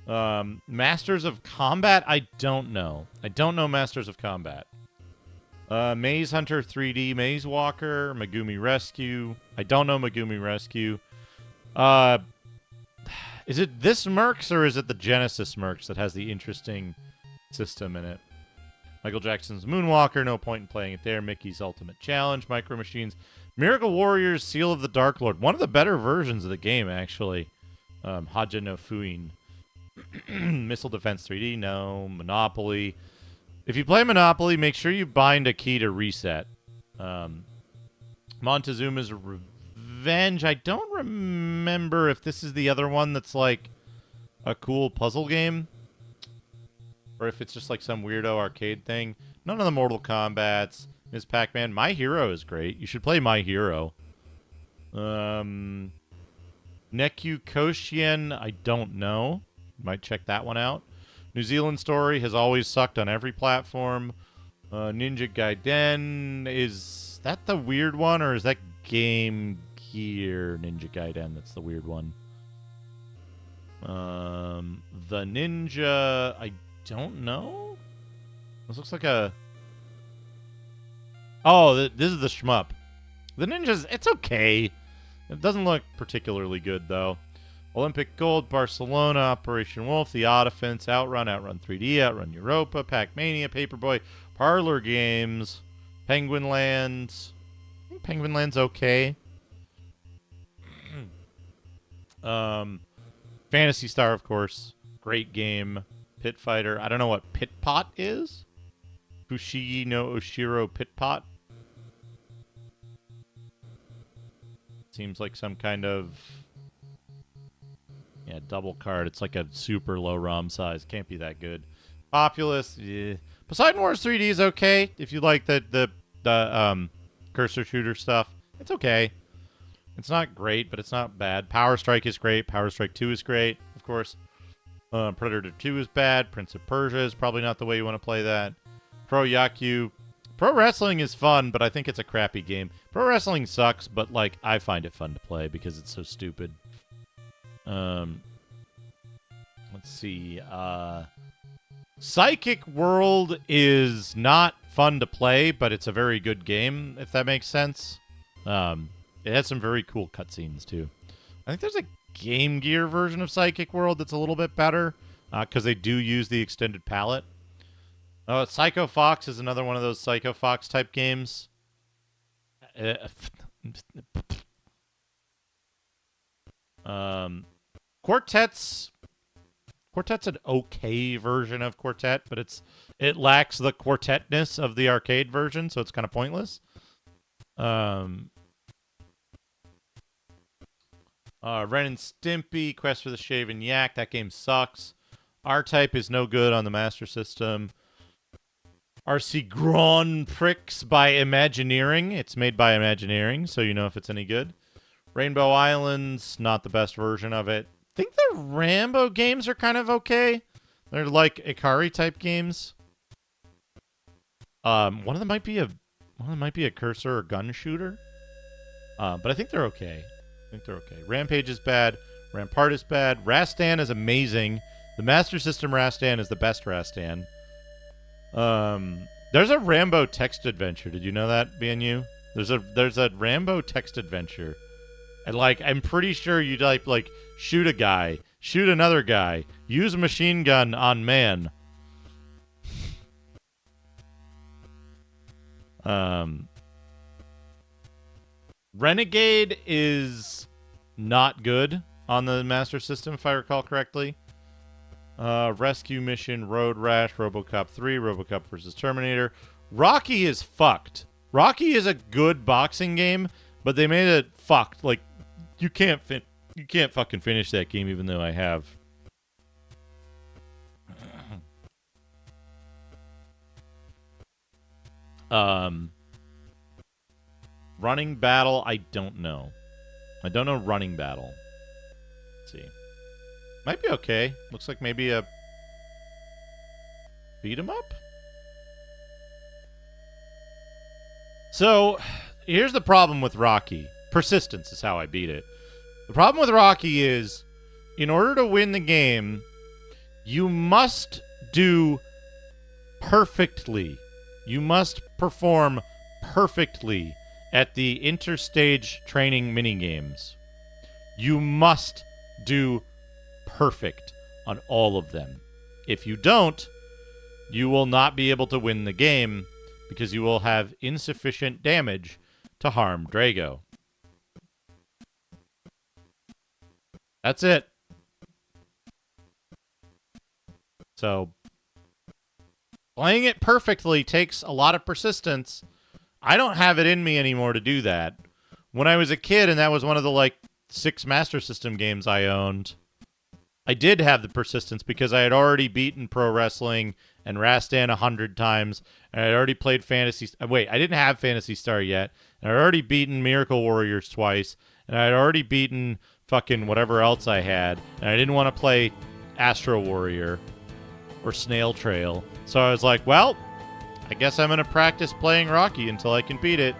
Speaker 1: Masters of Combat, I don't know. I don't know Masters of Combat. Maze Hunter 3D, Maze Walker, Megumi Rescue. I don't know Megumi Rescue. Is it this Mercs or is it the Genesis Mercs that has the interesting system in it? Michael Jackson's Moonwalker, no point in playing it there. Mickey's Ultimate Challenge, Micro Machines. Miracle Warriors, Seal of the Dark Lord. One of the better versions of the game, actually. Haja no Fuin. Missile Defense 3D, no. Monopoly. If you play Monopoly, make sure you bind a key to reset. Montezuma's Revenge. I don't remember if this is the other one that's like a cool puzzle game. Or if it's just like some weirdo arcade thing. None of the Mortal Kombats. Ms. Pac-Man. My Hero is great. You should play My Hero. Nekyu Koshien, I don't know. Might check that one out. New Zealand Story has always sucked on every platform. Ninja Gaiden, is that the weird one, or is that Game Gear Ninja Gaiden? That's the weird one. The Ninja, I don't know. This looks like a... Oh, this is the shmup. The Ninja's, it's okay. It doesn't look particularly good, though. Olympic Gold, Barcelona, Operation Wolf, The Odd Offense, Outrun, Outrun 3D, Outrun Europa, Pac-Mania, Paperboy, Parlor Games, Penguin Lands. I think Penguin Land's okay. Phantasy Star, of course. Great game. Pit Fighter. I don't know what Pit Pot is. Fushigi no Oshiro Pit Pot. Seems like some kind of... Yeah, double card. It's like a super low ROM size. Can't be that good. Populous. Yeah. Poseidon Wars 3D is okay if you like the cursor shooter stuff. It's okay. It's not great, but it's not bad. Power Strike is great. Power Strike 2 is great, of course. Predator 2 is bad. Prince of Persia is probably not the way you want to play that. Pro Yaku. Pro Wrestling is fun, but I think it's a crappy game. Pro Wrestling sucks, but like I find it fun to play because it's so stupid. Let's see. Psychic World is not fun to play, but it's a very good game, if that makes sense. It has some very cool cutscenes, too. I think there's a Game Gear version of Psychic World that's a little bit better, because they do use the extended palette. Psycho Fox is another one of those Psycho Fox type games. Quartet's an okay version of Quartet, but it lacks the quartetness of the arcade version, so it's kind of pointless. Ren and Stimpy, Quest for the Shaven Yak, that game sucks. R-Type is no good on the Master System. RC Grand Prix by Imagineering. It's made by Imagineering, so you know if it's any good. Rainbow Islands, not the best version of it. I think the Rambo games are kind of okay. They're like Ikari-type games. One of them might be a cursor or gun shooter. But I think they're okay. Rampage is bad. Rampart is bad. Rastan is amazing. The Master System Rastan is the best Rastan. There's a Rambo text adventure. Did you know that, BNU? There's a Rambo text adventure. And like I'm pretty sure you type like shoot a guy, shoot another guy, use a machine gun on man. Renegade is not good on the Master System, if I recall correctly. Rescue Mission, Road Rash, RoboCop 3, RoboCop vs. Terminator. Rocky is fucked. Rocky is a good boxing game, but they made it fucked. Like, you can't fucking finish that game, even though I have. Running Battle, I don't know. I don't know Running Battle. Let's see. Might be okay. Looks like maybe a beat 'em up. So, here's the problem with Rocky. Persistence is how I beat it. The problem with Rocky is, in order to win the game, you must do perfectly. You must perform perfectly at the interstage training minigames. You must do perfect on all of them. If you don't, you will not be able to win the game because you will have insufficient damage to harm Drago. That's it. So, playing it perfectly takes a lot of persistence. I don't have it in me anymore to do that. When I was a kid, and that was one of the, like, 6 Master System games I owned, I did have the persistence because I had already beaten Pro Wrestling and Rastan 100 times, and I had already played Fantasy... Wait, I didn't have Phantasy Star yet, and I had already beaten Miracle Warriors twice, and I had already beaten fucking whatever else I had, and I didn't want to play Astro Warrior or Snail Trail. So I was like, well, I guess I'm going to practice playing Rocky until I can beat it.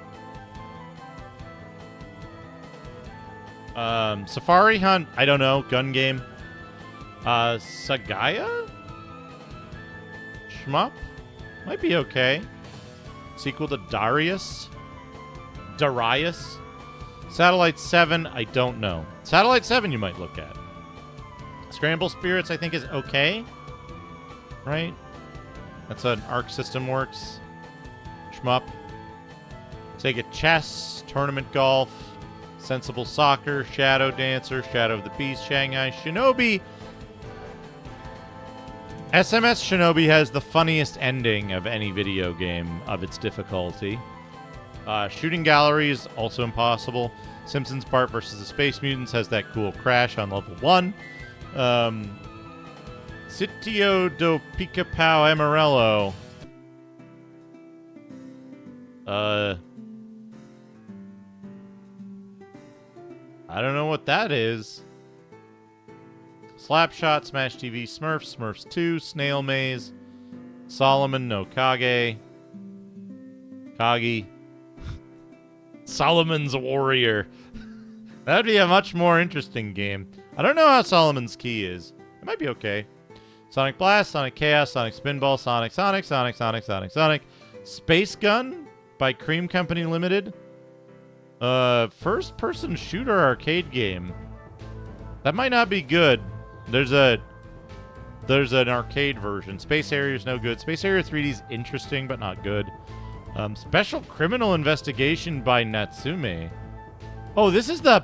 Speaker 1: Safari Hunt, I don't know, gun game. Sagaya? Shmup? Might be okay. Sequel to Darius? Satellite 7, I don't know. Satellite 7 you might look at. Scramble Spirits, I think, is okay. Right? That's an Arc System Works. Shmup. Sega Chess, Tournament Golf, Sensible Soccer, Shadow Dancer, Shadow of the Beast, Shanghai Shinobi. SMS Shinobi has the funniest ending of any video game of its difficulty. Shooting Gallery is also impossible. Simpsons Bart versus the Space Mutants has that cool crash on level 1. Sitio do Pica-Pau Amarello. I don't know what that is. Slapshot, Smash TV, Smurfs, Smurfs 2, Snail Maze, Solomon no Kage, Kagi, Solomon's Warrior. That would be a much more interesting game. I don't know how Solomon's Key is. It might be okay. Sonic Blast, Sonic Chaos, Sonic Spinball, Sonic, Space Gun by Cream Company Limited. First-person shooter arcade game. That might not be good. There's an arcade version. Space Harrier is no good. Space Harrier 3D is interesting, but not good. Special Criminal Investigation by Natsume. Oh, this is the...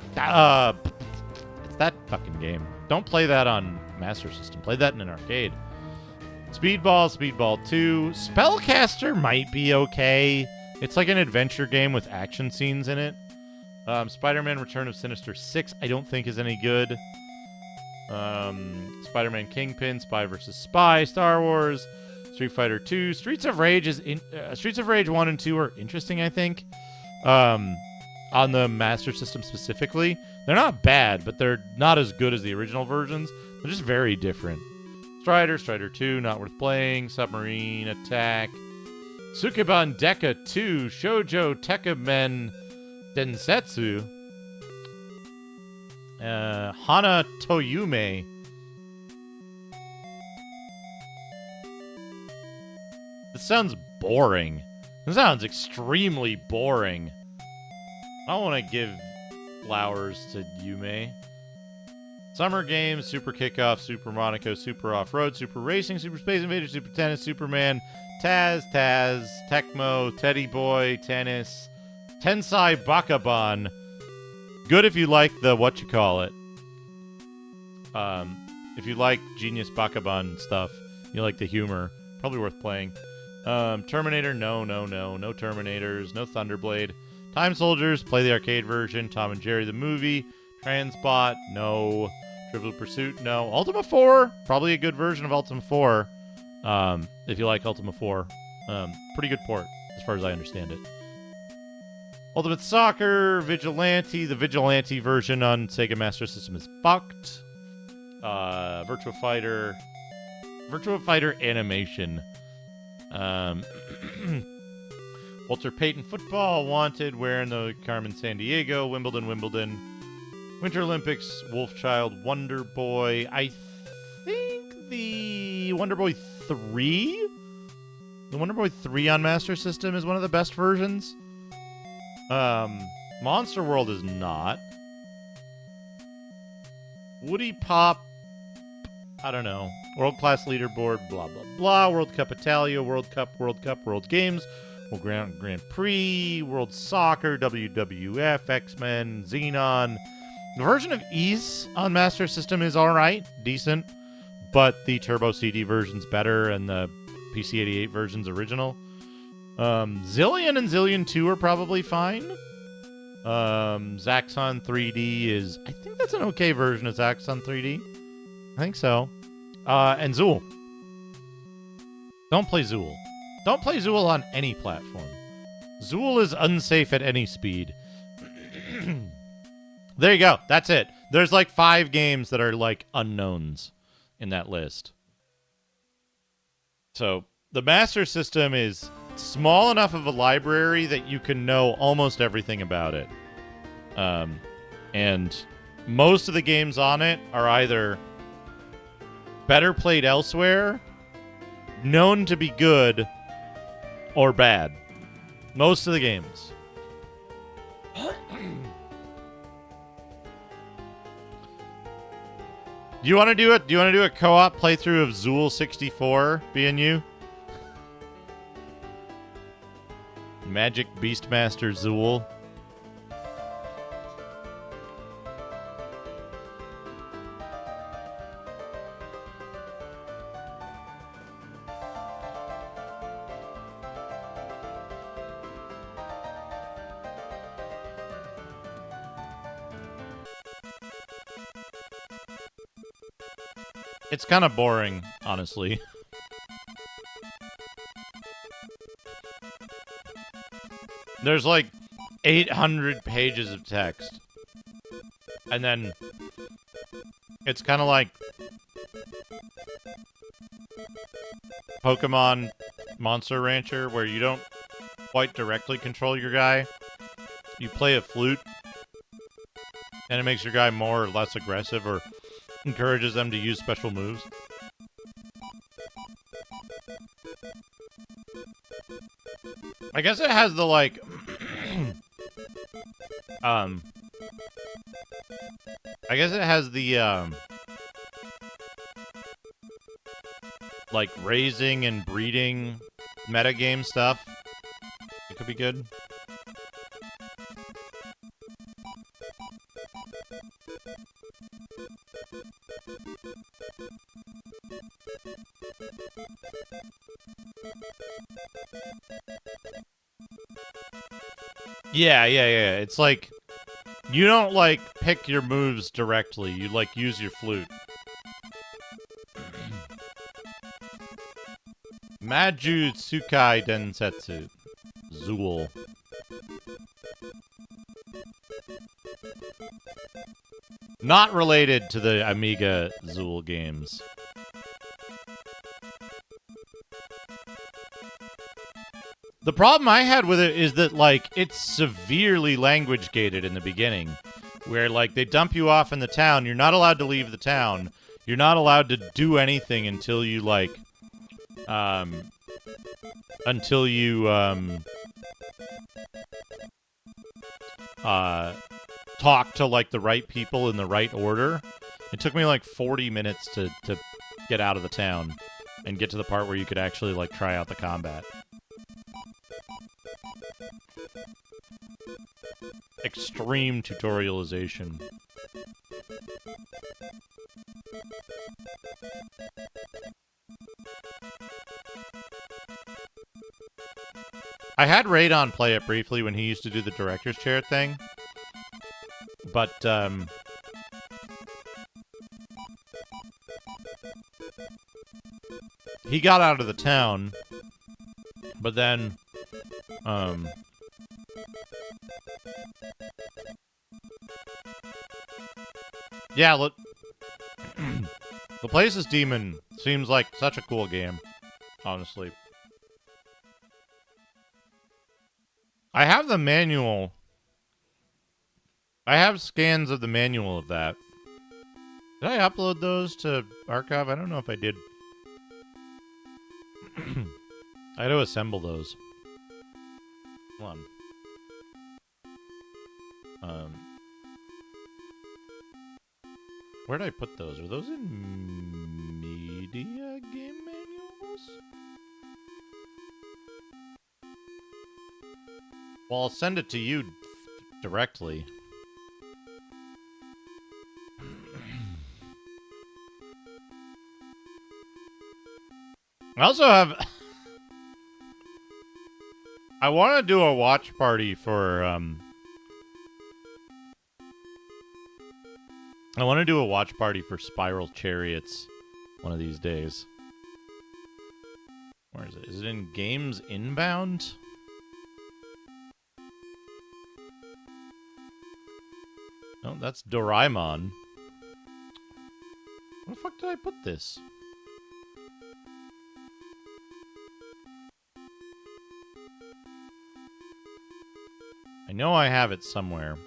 Speaker 1: it's that fucking game. Don't play that on Master System. Play that in an arcade. Speedball 2. Spellcaster might be okay. It's like an adventure game with action scenes in it. Spider-Man Return of Sinister 6 I don't think is any good. Spider-Man Kingpin, Spy vs. Spy, Star Wars, Street Fighter 2, Streets of Rage 1 and 2 are interesting, I think. On the Master System specifically. They're not bad, but they're not as good as the original versions. They're just very different. Strider 2, not worth playing. Submarine Attack. Sukeban Deka 2, Shoujo Tekkamen Densetsu. Hana Toyume. This sounds boring. This sounds extremely boring. I don't want to give flowers to Yume. Summer Games, Super Kickoff, Super Monaco, Super Off-Road, Super Racing, Super Space Invaders, Super Tennis, Superman, Taz, Tecmo, Teddy Boy, Tennis, Tensai Bakaban. Good if you like the whatchamacallit. If you like Genius Bakaban stuff, you like the humor, probably worth playing. Terminator, no Terminators, no Thunderblade. Time Soldiers, play the arcade version. Tom and Jerry the movie. Transbot, no. Trivial Pursuit, no. Ultima 4, probably a good version of Ultima 4. If you like Ultima 4. Pretty good port, as far as I understand it. Ultimate Soccer, Vigilante. The Vigilante version on Sega Master System is fucked. Virtua Fighter Animation. Walter Payton Football, Wanted, wearing the Carmen Sandiego, Wimbledon. Winter Olympics, Wolfchild, Wonder Boy. I think the Wonder Boy 3? The Wonder Boy 3 on Master System is one of the best versions. Monster World is not. Woody Pop, I don't know. World Class Leaderboard, blah, blah, blah. World Cup Italia, World Games, World Grand Prix, World Soccer, WWF, X-Men, Xenon. The version of Ys on Master System is alright, decent, but the Turbo CD version's better and the PC-88 version's original. Zillion and Zillion 2 are probably fine. Zaxxon 3D is... I think that's an okay version of Zaxxon 3D. I think so. And Zool. Don't play Zool. Don't play Zool on any platform. Zool is unsafe at any speed. There you go. That's it. There's like 5 games that are like unknowns in that list. So the Master System is small enough of a library that you can know almost everything about it. And most of the games on it are either better played elsewhere, known to be good, or bad. Most of the games. Do you want to do it? Do you want to do a co-op playthrough of Zool 64, B&U? Magic Beastmaster Zool. It's kind of boring, honestly. There's like 800 pages of text. And then it's kind of like Pokemon Monster Rancher, where you don't quite directly control your guy. You play a flute, and it makes your guy more or less aggressive, or encourages them to use special moves. I guess it has the, like, I guess it has the, like, raising and breeding metagame stuff. It could be good. Yeah. It's like, you don't, like, pick your moves directly. You, like, use your flute. Maju Tsukai Densetsu. Zool. Not related to the Amiga Zool games. The problem I had with it is that, like, it's severely language gated in the beginning, where, like, they dump you off in the town. You're not allowed to leave the town. You're not allowed to do anything until you, like, until you, talk to, like, the right people in the right order. It took me, like, 40 minutes to get out of the town and get to the part where you could actually, like, try out the combat. Extreme tutorialization. I had Radon play it briefly when he used to do the director's chair thing. But, he got out of the town, but then, yeah, look, The Places Demon seems like such a cool game, honestly. I have the manual. I have scans of the manual of that. Did I upload those to Archive? I don't know if I did. I had to assemble those. Hold on. Where did I put those? Are those in media game manuals? Well, I'll send it to you directly. I also have... I want to do a watch party for, I want to do a watch party for Spiral Chariots one of these days. Where is it? Is it in Games Inbound? Oh, that's Doraemon. Where the fuck did I put this? I know I have it somewhere.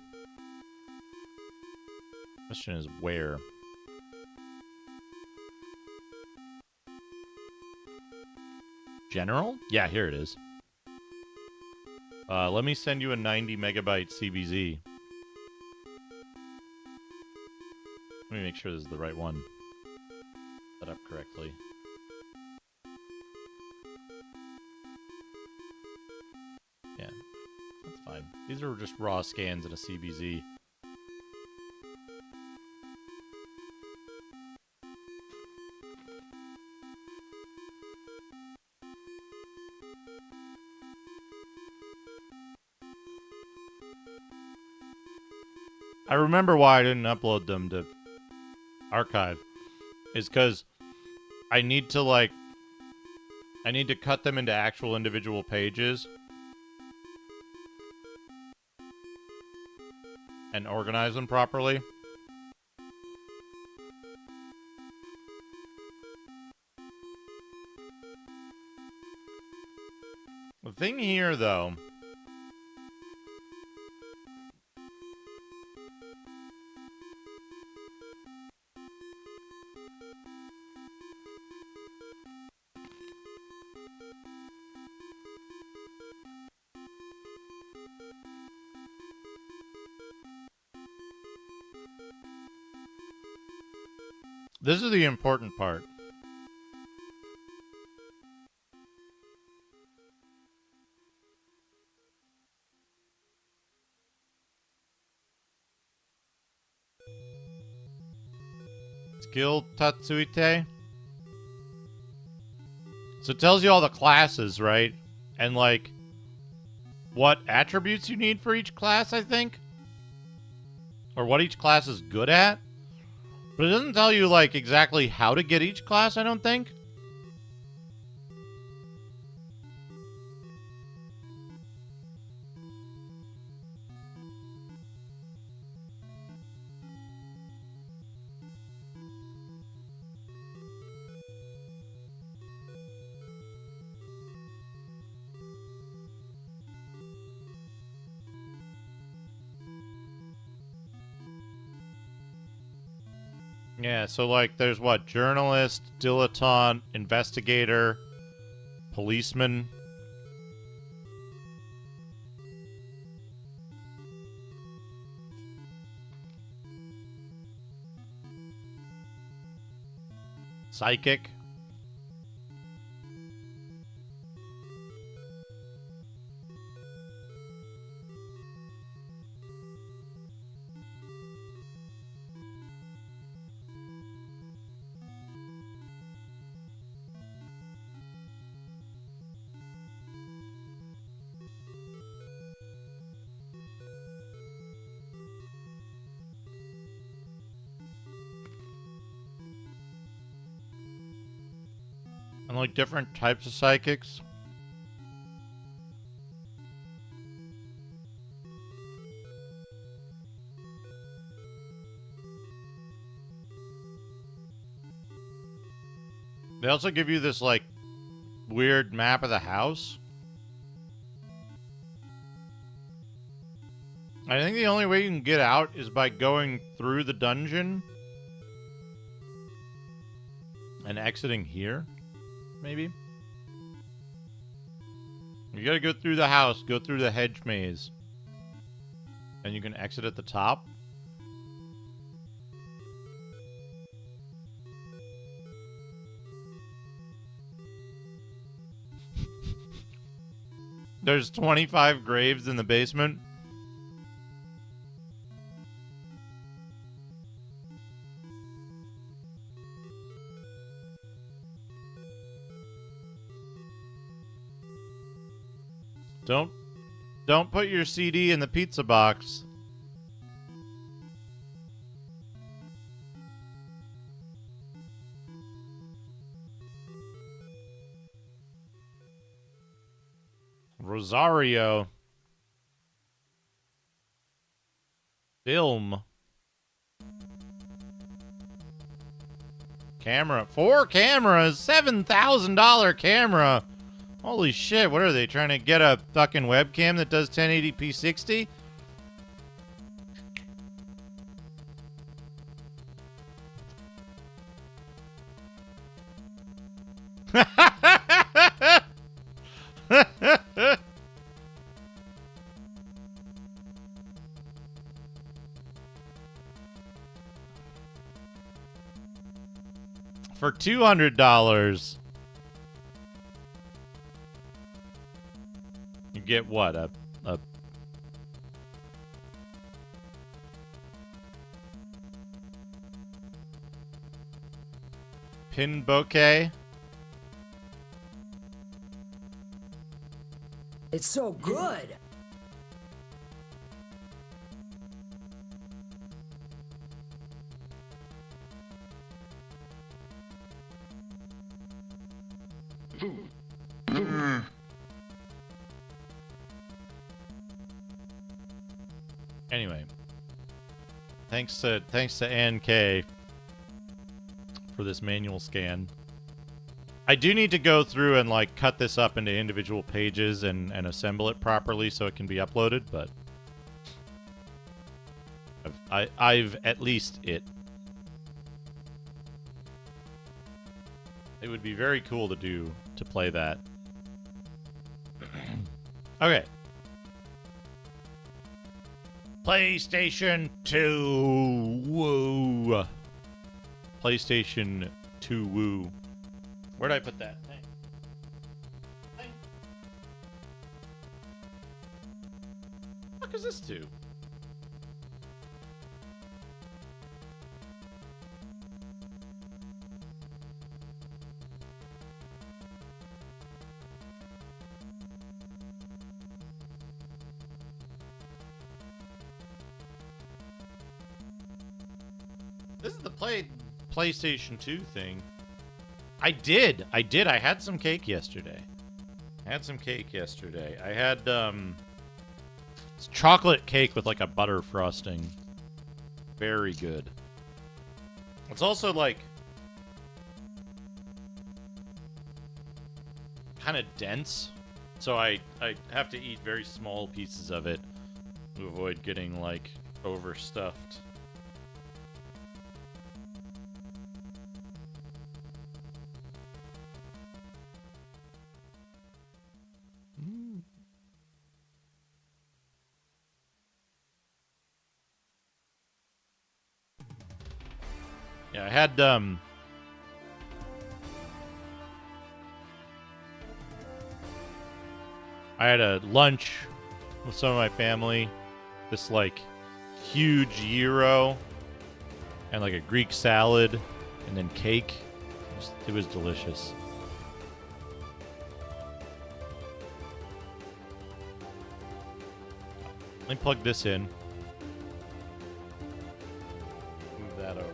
Speaker 1: Question is where? General? Yeah, here it is. Let me send you a 90 megabyte CBZ. Let me make sure this is the right one. Set up correctly. Yeah, that's fine. These are just raw scans in a CBZ. I remember why I didn't upload them to archive. Is because I need to, like, I need to cut them into actual individual pages and organize them properly. The thing here, though, this is the important part. Skill Tatsuite. So it tells you all the classes, right? And, like, what attributes you need for each class, I think? Or what each class is good at? But it doesn't tell you, like, exactly how to get each class, I don't think. Yeah, so, like, there's what? Journalist, dilettante, investigator, policeman. Psychic. And, like, different types of psychics. They also give you this, like, weird map of the house. I think the only way you can get out is by going through the dungeon and exiting here, maybe? You gotta go through the house, go through the hedge maze, and you can exit at the top. There's 25 graves in the basement. Don't put your CD in the pizza box. Rosario. Film. camera. 4 cameras? $7,000 camera. Holy shit, what are they trying to get a fucking webcam that does 1080p 60? For $200, you get what? A pin bouquet?
Speaker 7: It's so good.
Speaker 1: Anyway, thanks to Ann K for this manual scan. I do need to go through and like cut this up into individual pages and assemble it properly so it can be uploaded, but I've at least it. It would be very cool to play that. Okay. PlayStation 2 Woo. PlayStation 2 Woo. Where'd I put that? Hey. What the fuck is this to? This is the PlayStation 2 thing. I did. I had some cake yesterday. I had it's chocolate cake with like a butter frosting. Very good. It's also like kind of dense, so I have to eat very small pieces of it to avoid getting like overstuffed. Yeah, I had a lunch with some of my family. This like huge gyro and like a Greek salad and then cake. It was delicious. Let me plug this in. Move that over next.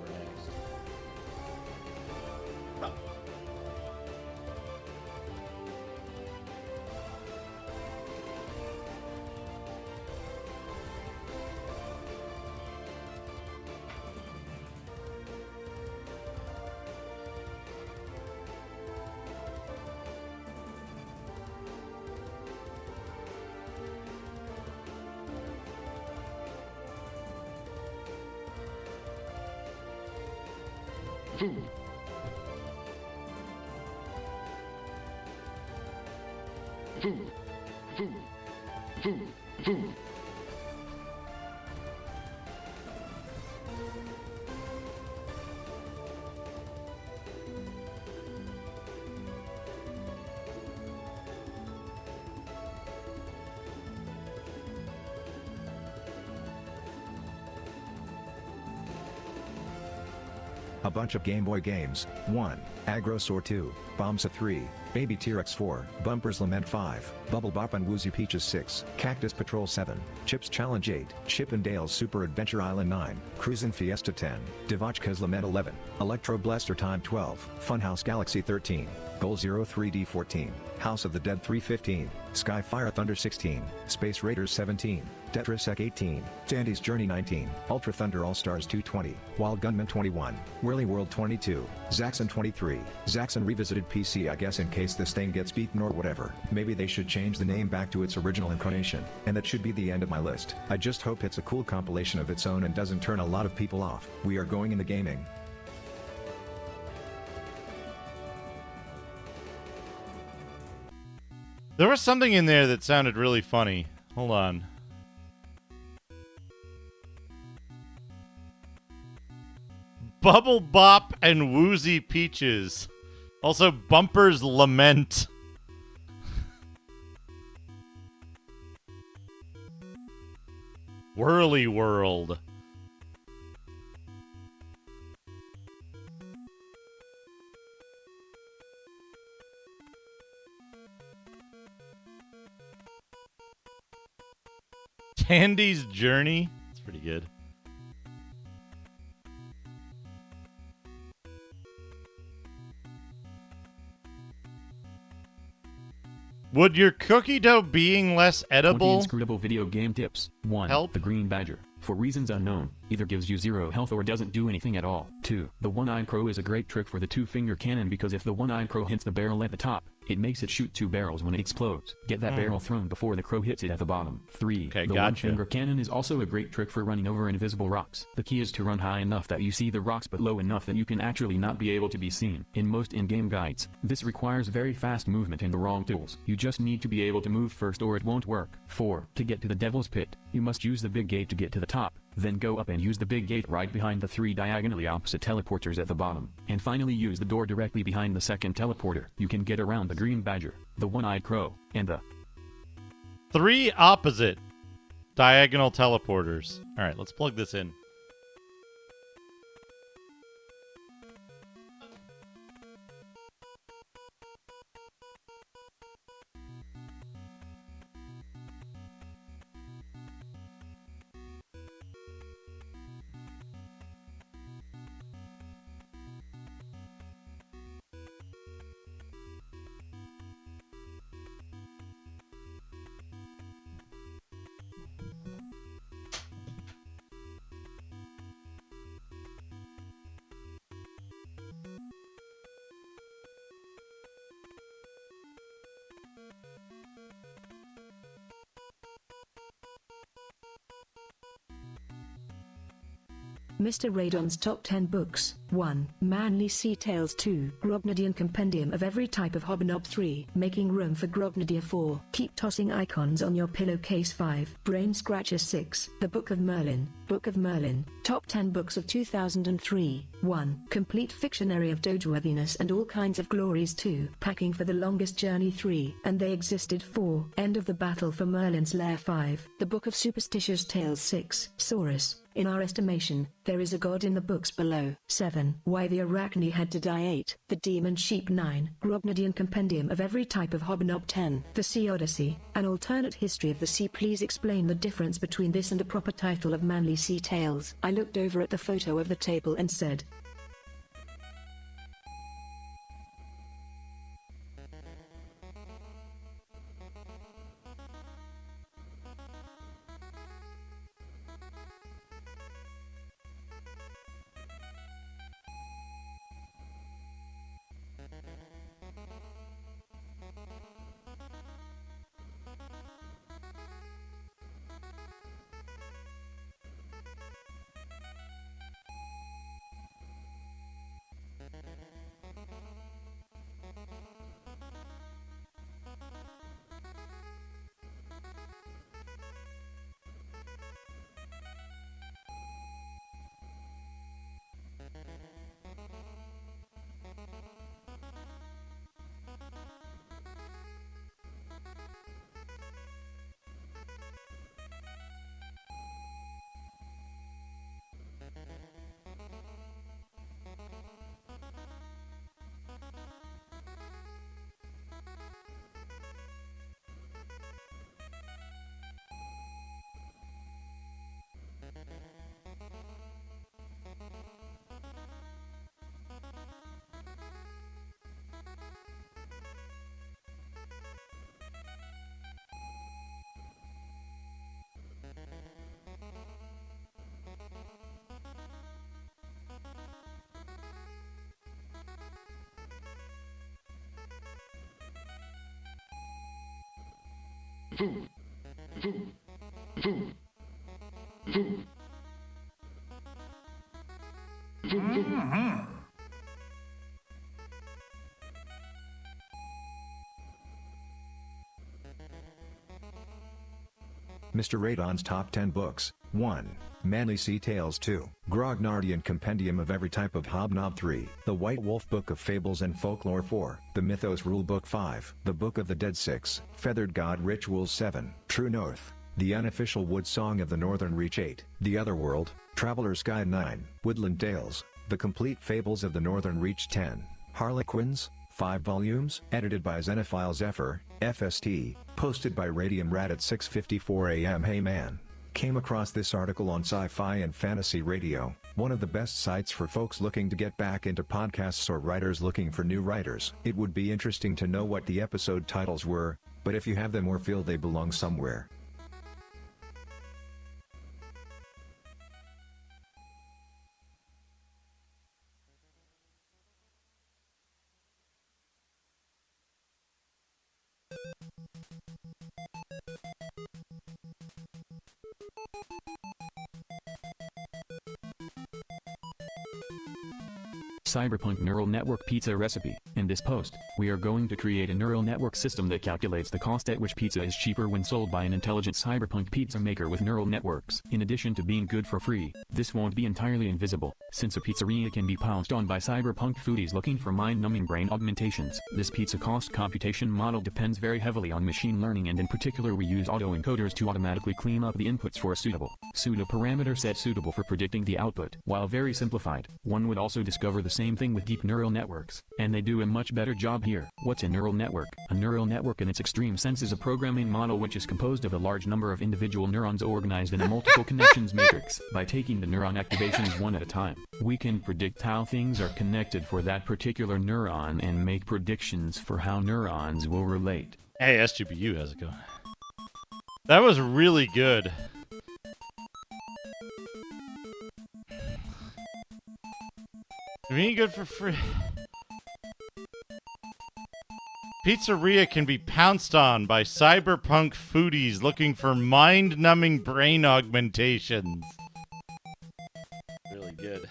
Speaker 8: A bunch of Game Boy games. 1. Agrosaur 2, Bombsa 3, Baby T-Rex 4, Bumper's Lament 5, Bubble Bop and Woozy Peaches 6, Cactus Patrol 7, Chips Challenge 8, Chip and Dale's Super Adventure Island 9, Cruisin' Fiesta 10, Devotchka's Lament 11, Electro Blaster Time 12, Funhouse Galaxy 13, Goal Zero 3D 14, House of the Dead 315, Skyfire Thunder 16, Space Raiders 17, Tetrisec 18, Sandy's Journey 19, Ultra Thunder All Stars 220, Wild Gunman 21, Whirly World 22, Zaxxon 23, Zaxxon Revisited PC. I guess in case this thing gets beaten or whatever, maybe they should change the name back to its original incarnation, and that should be the end of my list. I just hope it's a cool compilation of its own and doesn't turn a lot of people off. We are going into gaming.
Speaker 1: There was something in there that sounded really funny. Hold on. Bubble Bop and Woozy Peaches. Also, Bumper's Lament. Whirly World. Tandy's Journey. That's pretty good. Would your cookie dough being less
Speaker 7: 20
Speaker 1: edible
Speaker 7: inscrutable video game tips. 1.
Speaker 1: help?
Speaker 7: The Green Badger. For reasons unknown, either gives you 0 health or doesn't do anything at all. 2. The One-Eyed Crow is a great trick for the 2-finger cannon because if the One-Eyed Crow hits the barrel at the top, it makes it shoot 2 barrels when it explodes. Get that barrel thrown before the crow hits it at the bottom. 3.
Speaker 1: Okay,
Speaker 7: the
Speaker 1: gotcha.
Speaker 7: One-Finger Cannon is also a great trick for running over invisible rocks. The key is to run high enough that you see the rocks but low enough that you can actually not be able to be seen. In most in-game guides, this requires very fast movement and the wrong tools. You just need to be able to move first or it won't work. 4. To get to the Devil's Pit, you must use the big gate to get to the top. Then go up and use the big gate right behind the 3 diagonally opposite teleporters at the bottom. And finally use the door directly behind the second teleporter. You can get around the Green Badger, the One-Eyed Crow, and the
Speaker 1: 3 opposite diagonal teleporters. All right, let's plug this in.
Speaker 9: Mr. Radon's Top 10 Books. 1. Manly Sea Tales. 2. Grognadian Compendium of Every Type of Hobnob. 3. Making Room for Grognadia. 4. Keep Tossing Icons on Your Pillowcase. 5. Brain Scratcher. 6. The Book of Merlin. Book of Merlin. Top 10 Books of 2003. 1. Complete Fictionary of Dogeworthiness and All Kinds of Glories. 2. Packing for the Longest Journey. 3. And They Existed. 4. End of the Battle for Merlin's Lair. 5. The Book of Superstitious Tales. 6. Saurus. In our estimation, there is a god in the books below. 7. Why the Arachne Had to Die. 8. The Demon Sheep. 9. Grognadian Compendium of Every Type of Hobnob. 10. The Sea Odyssey, An Alternate History of the Sea. Please explain the difference between this and a proper title of Manly Sea Tales. I looked over at the photo of the table and said,
Speaker 8: Mr. Radon's Top 10 Books. 1. Manly Sea Tales. 2. Grognardian Compendium of Every Type of Hobnob. 3. The White Wolf Book of Fables and Folklore. 4. The Mythos Rule Book. 5. The Book of the Dead. 6. Feathered God Rituals. 7. True North. The Unofficial Wood Song of the Northern Reach. 8. The Other World. Traveler's Guide. 9. Woodland Tales. The Complete Fables of the Northern Reach. 10. Harlequins. 5 volumes, edited by Xenophile Zephyr, FST, posted by Radium Rat at 6:54 a.m. Hey man. Came across this article on Sci-Fi and Fantasy Radio, one of the best sites for folks looking to get back into podcasts or writers looking for new writers. It would be interesting to know what the episode titles were, but if you have them or feel they belong somewhere.
Speaker 7: Cyberpunk Neural Network Pizza Recipe. In this post, we are going to create a neural network system that calculates the cost at which pizza is cheaper when sold by an intelligent cyberpunk pizza maker with neural networks. In addition to being good for free, this won't be entirely invisible, since a pizzeria can be pounced on by cyberpunk foodies looking for mind-numbing brain augmentations. This pizza cost computation model depends very heavily on machine learning, and in particular we use autoencoders to automatically clean up the inputs for a suitable pseudo-parameter set suitable for predicting the output. While very simplified, one would also discover the same thing with deep neural networks, and they do a much better job here. What's a neural network? A neural network in its extreme sense is a programming model which is composed of a large number of individual neurons organized in a multiple connections matrix. By taking the neuron activations one at a time, we can predict how things are connected for that particular neuron and make predictions for how neurons will relate.
Speaker 1: Hey, SGPU, how's it going? That was really good. Being good for free. Pizzeria can be pounced on by cyberpunk foodies looking for mind-numbing brain augmentations. Really good.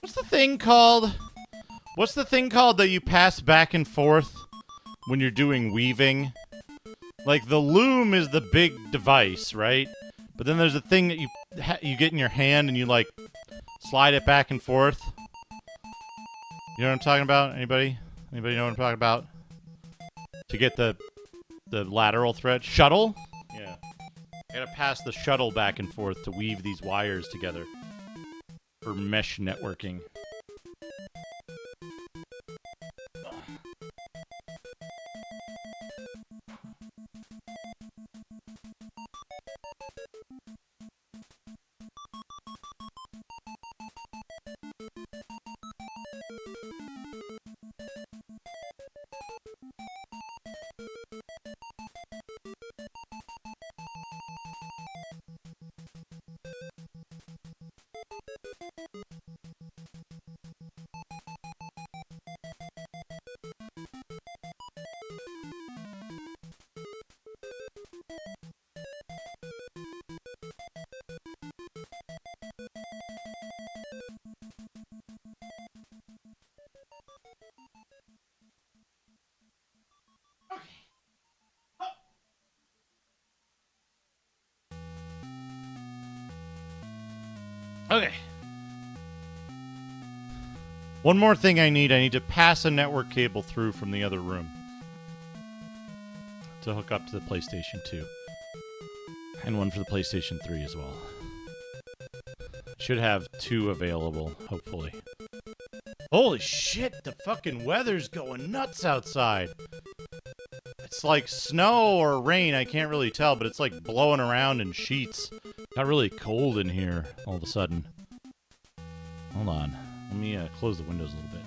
Speaker 1: What's the thing called? What's the thing called that you pass back and forth when you're doing weaving? Like, the loom is the big device, right? But then there's a thing that you get in your hand and you, like, slide it back and forth. You know what I'm talking about? Anybody? Anybody know what I'm talking about? To get the lateral thread? Shuttle? Yeah. I gotta pass the shuttle back and forth to weave these wires together for mesh networking. Okay. One more thing I need to pass a network cable through from the other room to hook up to the PlayStation 2. And one for the PlayStation 3 as well. Should have 2 available, hopefully. Holy shit, the fucking weather's going nuts outside. It's like snow or rain, I can't really tell, but it's like blowing around in sheets. Got really cold in here all of a sudden. Hold on. Let me close the windows a little bit.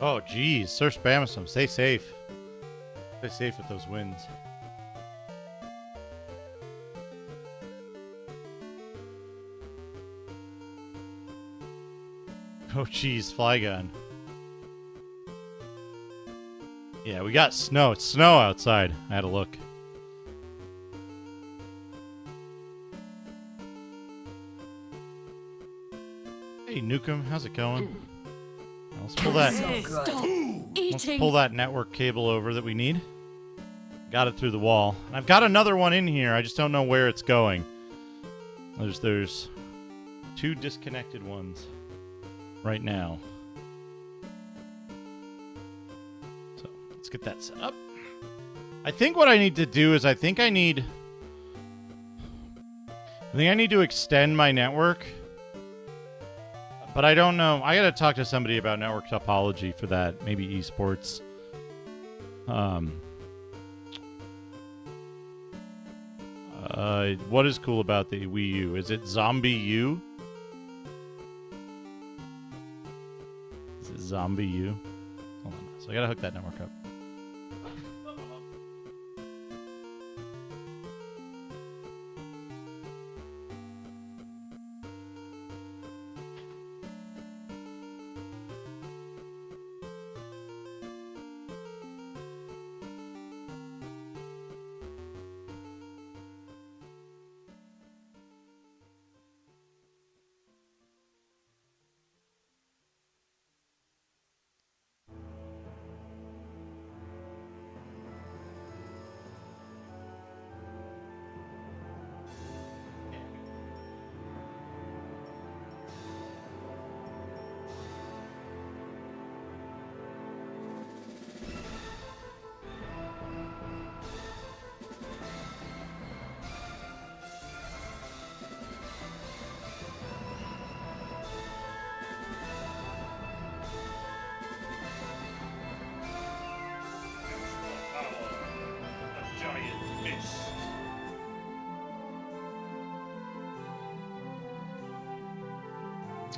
Speaker 1: Oh, geez. Sir Spamison, stay safe. Stay safe with those winds. Oh, geez. Fly gun. Yeah, we got snow. It's snow outside. I had to look. Hey, Nukem. How's it going? Let's pull that. Let's pull that network cable over that we need. Got it through the wall. I've got another one in here. I just don't know where it's going. There's two disconnected ones right now. So let's get that set up. I think what I need to do is I think I need to extend my network. But I don't know. I gotta talk to somebody about network topology for that. Maybe esports. What is cool about the Wii U? Is it Zombie U? Is it Zombie U? Hold on. So I gotta hook that network up.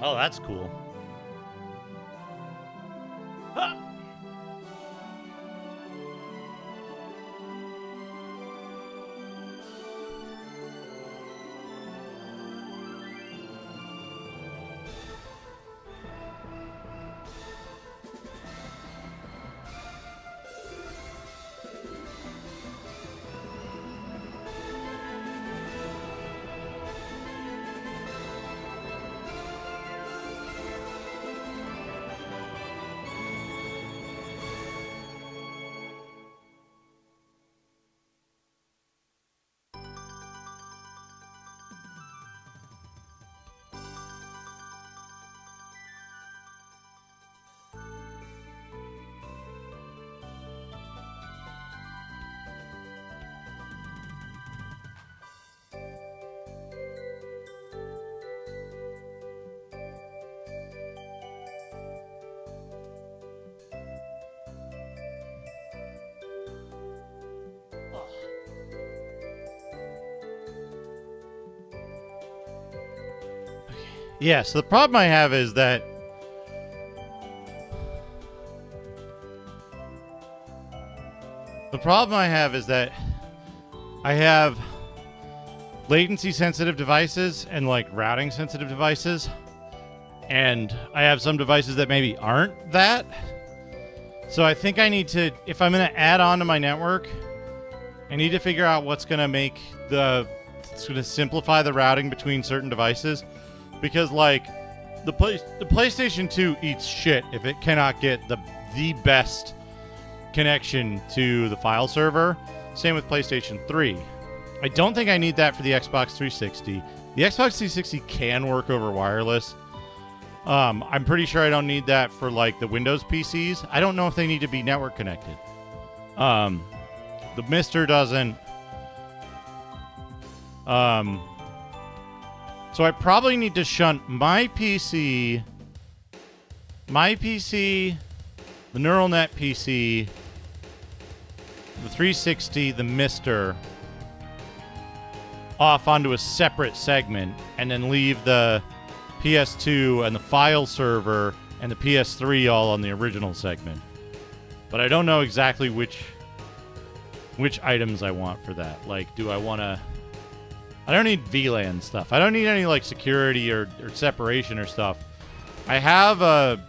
Speaker 1: Oh, that's cool. Huh. Yeah, so the problem I have is that I have latency sensitive devices and like routing sensitive devices, and I have some devices that maybe aren't that. So I think I need to, if I'm going to add on to my network, I need to figure out what's going to make it's going to simplify the routing between certain devices. Because, like, the PlayStation 2 eats shit if it cannot get the best connection to the file server. Same with PlayStation 3. I don't think I need that for the Xbox 360. The Xbox 360 can work over wireless. I'm pretty sure I don't need that for, like, the Windows PCs. I don't know if they need to be network connected. The Mister doesn't. So I probably need to shunt my PC, the neural net PC, the 360, the Mister, off onto a separate segment, and then leave the PS2 and the file server and the PS3 all on the original segment. But I don't know exactly which items I want for that. Like, do I want to... I don't need VLAN stuff. I don't need any, like, security or separation or stuff. I have a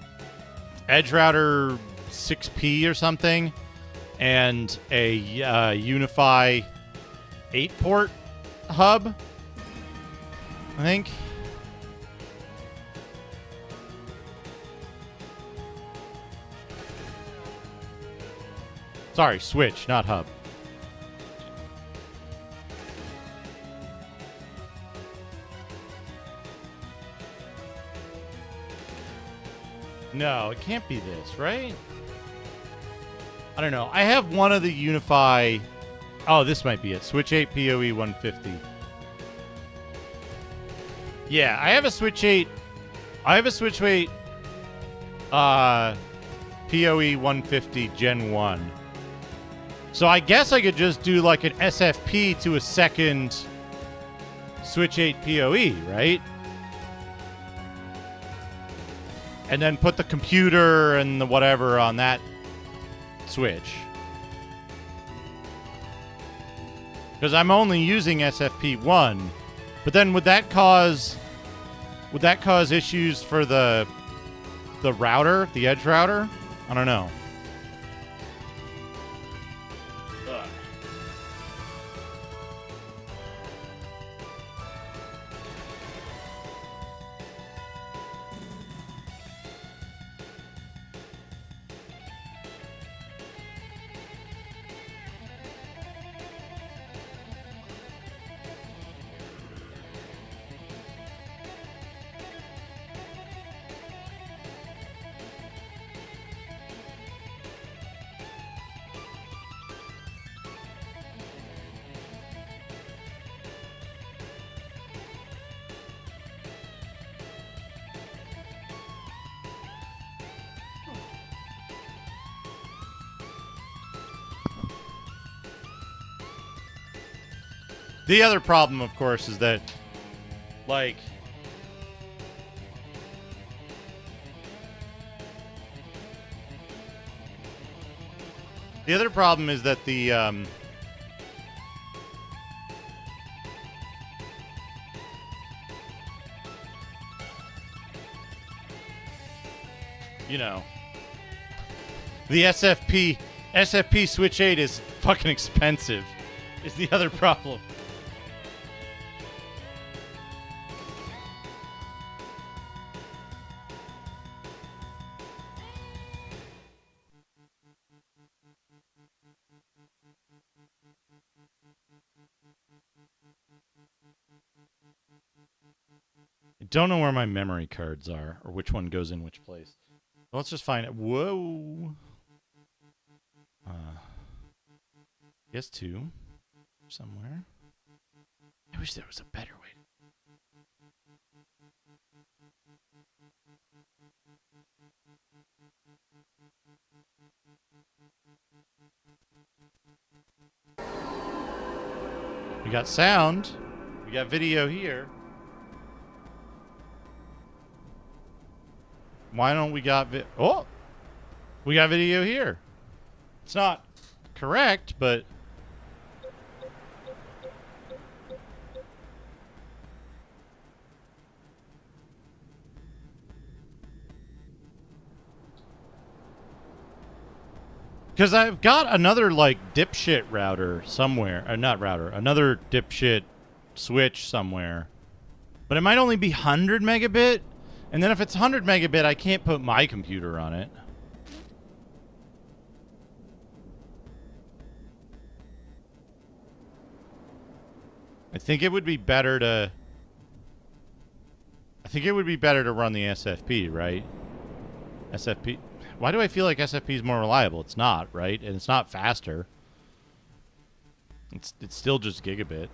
Speaker 1: Edge Router 6P or something and a Unify 8-port hub, I think. Sorry, switch, not hub. No, it can't be this, right? I don't know. I have one of the Unify... Oh, this might be it. Switch 8 PoE 150. Yeah, I have a Switch 8... I have a Switch 8... PoE 150 Gen 1. So I guess I could just do like an SFP to a second Switch 8 PoE, right? And then put the computer and the whatever on that switch. Because I'm only using SFP1. But then would that cause issues for the router, the edge router? I don't know. The other problem, of course, is that, like, the you know, the SFP Switch 8 is fucking expensive, is the other problem. I don't know where my memory cards are, or which one goes in which place. Well, let's just find it. Whoa. Guess two. Somewhere. I wish there was a better way. We got sound. We got video here. Why don't we got oh! We got video here. It's not correct, but Because I've got another, like, dipshit router somewhere. Not router. Another dipshit switch somewhere. But it might only be 100 megabit. And then if it's 100 megabit, I can't put my computer on it. I think it would be better to... I think it would be better to run the SFP, right? SFP... Why do I feel like SFP is more reliable? It's not, right? And it's not faster. It's still just gigabit.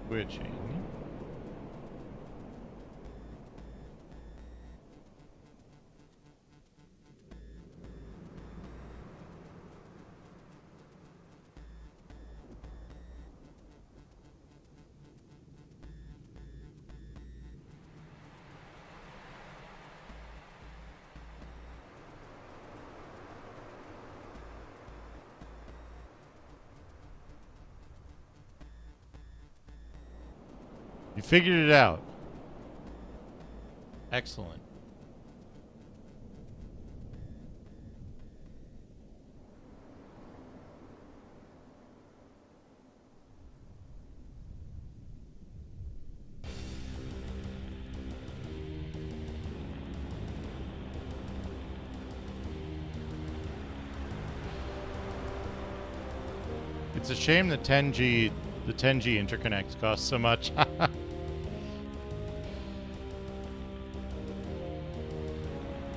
Speaker 1: Switching. You figured it out. Excellent. It's a shame the 10G interconnect costs so much.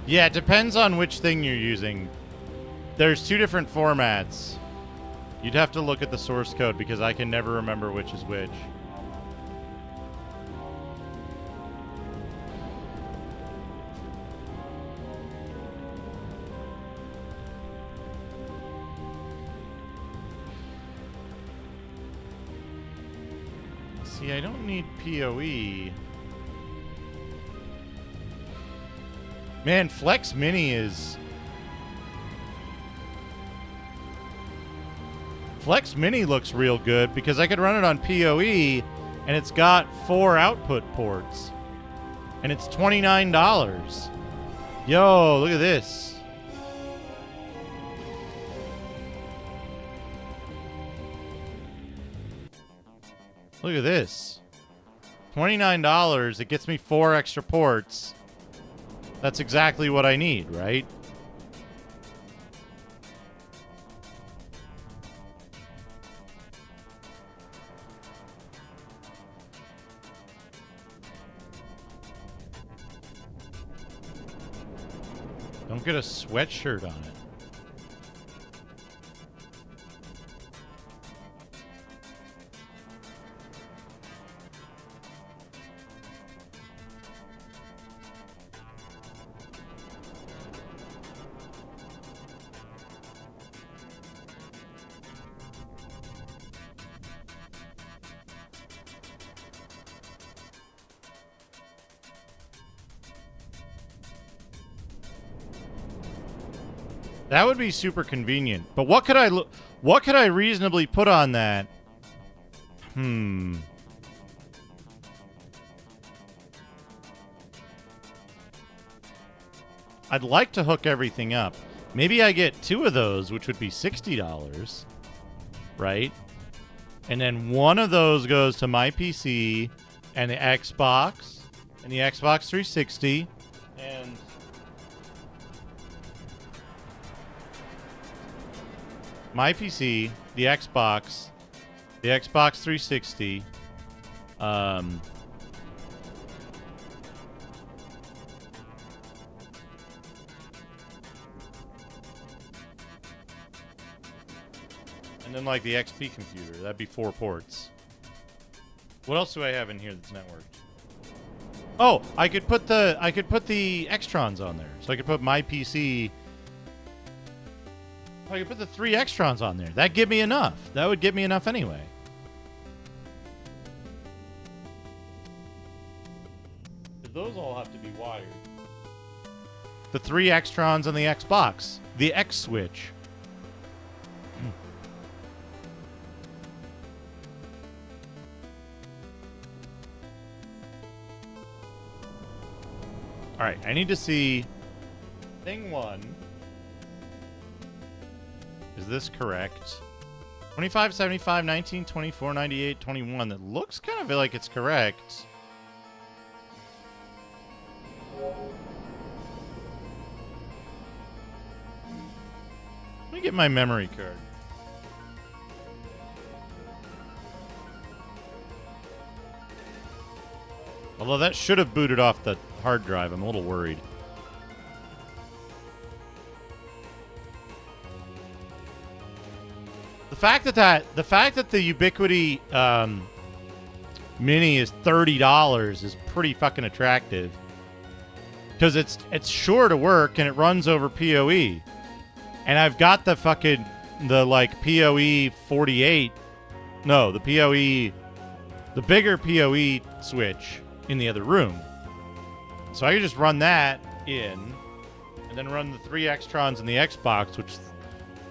Speaker 1: Yeah, it depends on which thing you're using. There's two different formats. You'd have to look at the source code because I can never remember which is which. See, I don't need PoE. Man, Flex Mini is... Flex Mini looks real good because I could run it on PoE and it's got 4 output ports. And it's $29. Yo, look at this. Look at this. $29, it gets me 4 extra ports. That's exactly what I need, right? Don't get a sweatshirt on it. That would be super convenient. But what could I reasonably put on that? I'd like to hook everything up. Maybe I get 2 of those, which would be $60, right? And then one of those goes to my PC and the Xbox and the Xbox 360 and my PC, the Xbox 360, and then like the XP computer. That'd be 4 ports. What else do I have in here that's networked? Oh, I could put the extrons on there. So I could put my PC. I could put the 3 extrons on there. That'd give me enough. That would give me enough anyway. Those all have to be wired. The 3 extrons on the Xbox. The X switch. Alright, I need to see thing 1. Is this correct? 25, 75, 19, 24, 98, 21. That looks kind of like it's correct. Let me get my memory card. Although that should have booted off the hard drive. I'm a little worried. The fact that the Ubiquiti Mini is $30 is pretty fucking attractive. Because it's sure to work and it runs over PoE. And I've got the PoE 48. No, the bigger PoE switch in the other room. So I can just run that in and then run the 3 extrons in the Xbox, which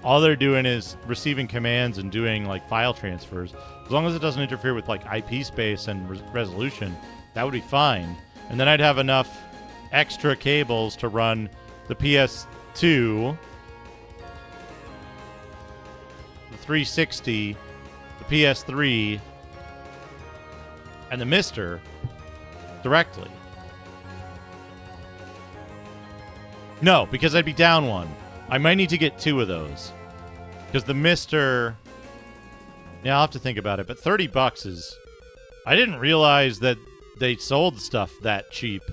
Speaker 1: all they're doing is receiving commands and doing like file transfers. As long as it doesn't interfere with like IP space and resolution, that would be fine. And then I'd have enough extra cables to run the PS2, the 360, the PS3, and the Mister directly. No, because I'd be down one. I might need to get 2 of those. Because the Mister... Yeah, I'll have to think about it. But $30 is... I didn't realize that they sold stuff that cheap.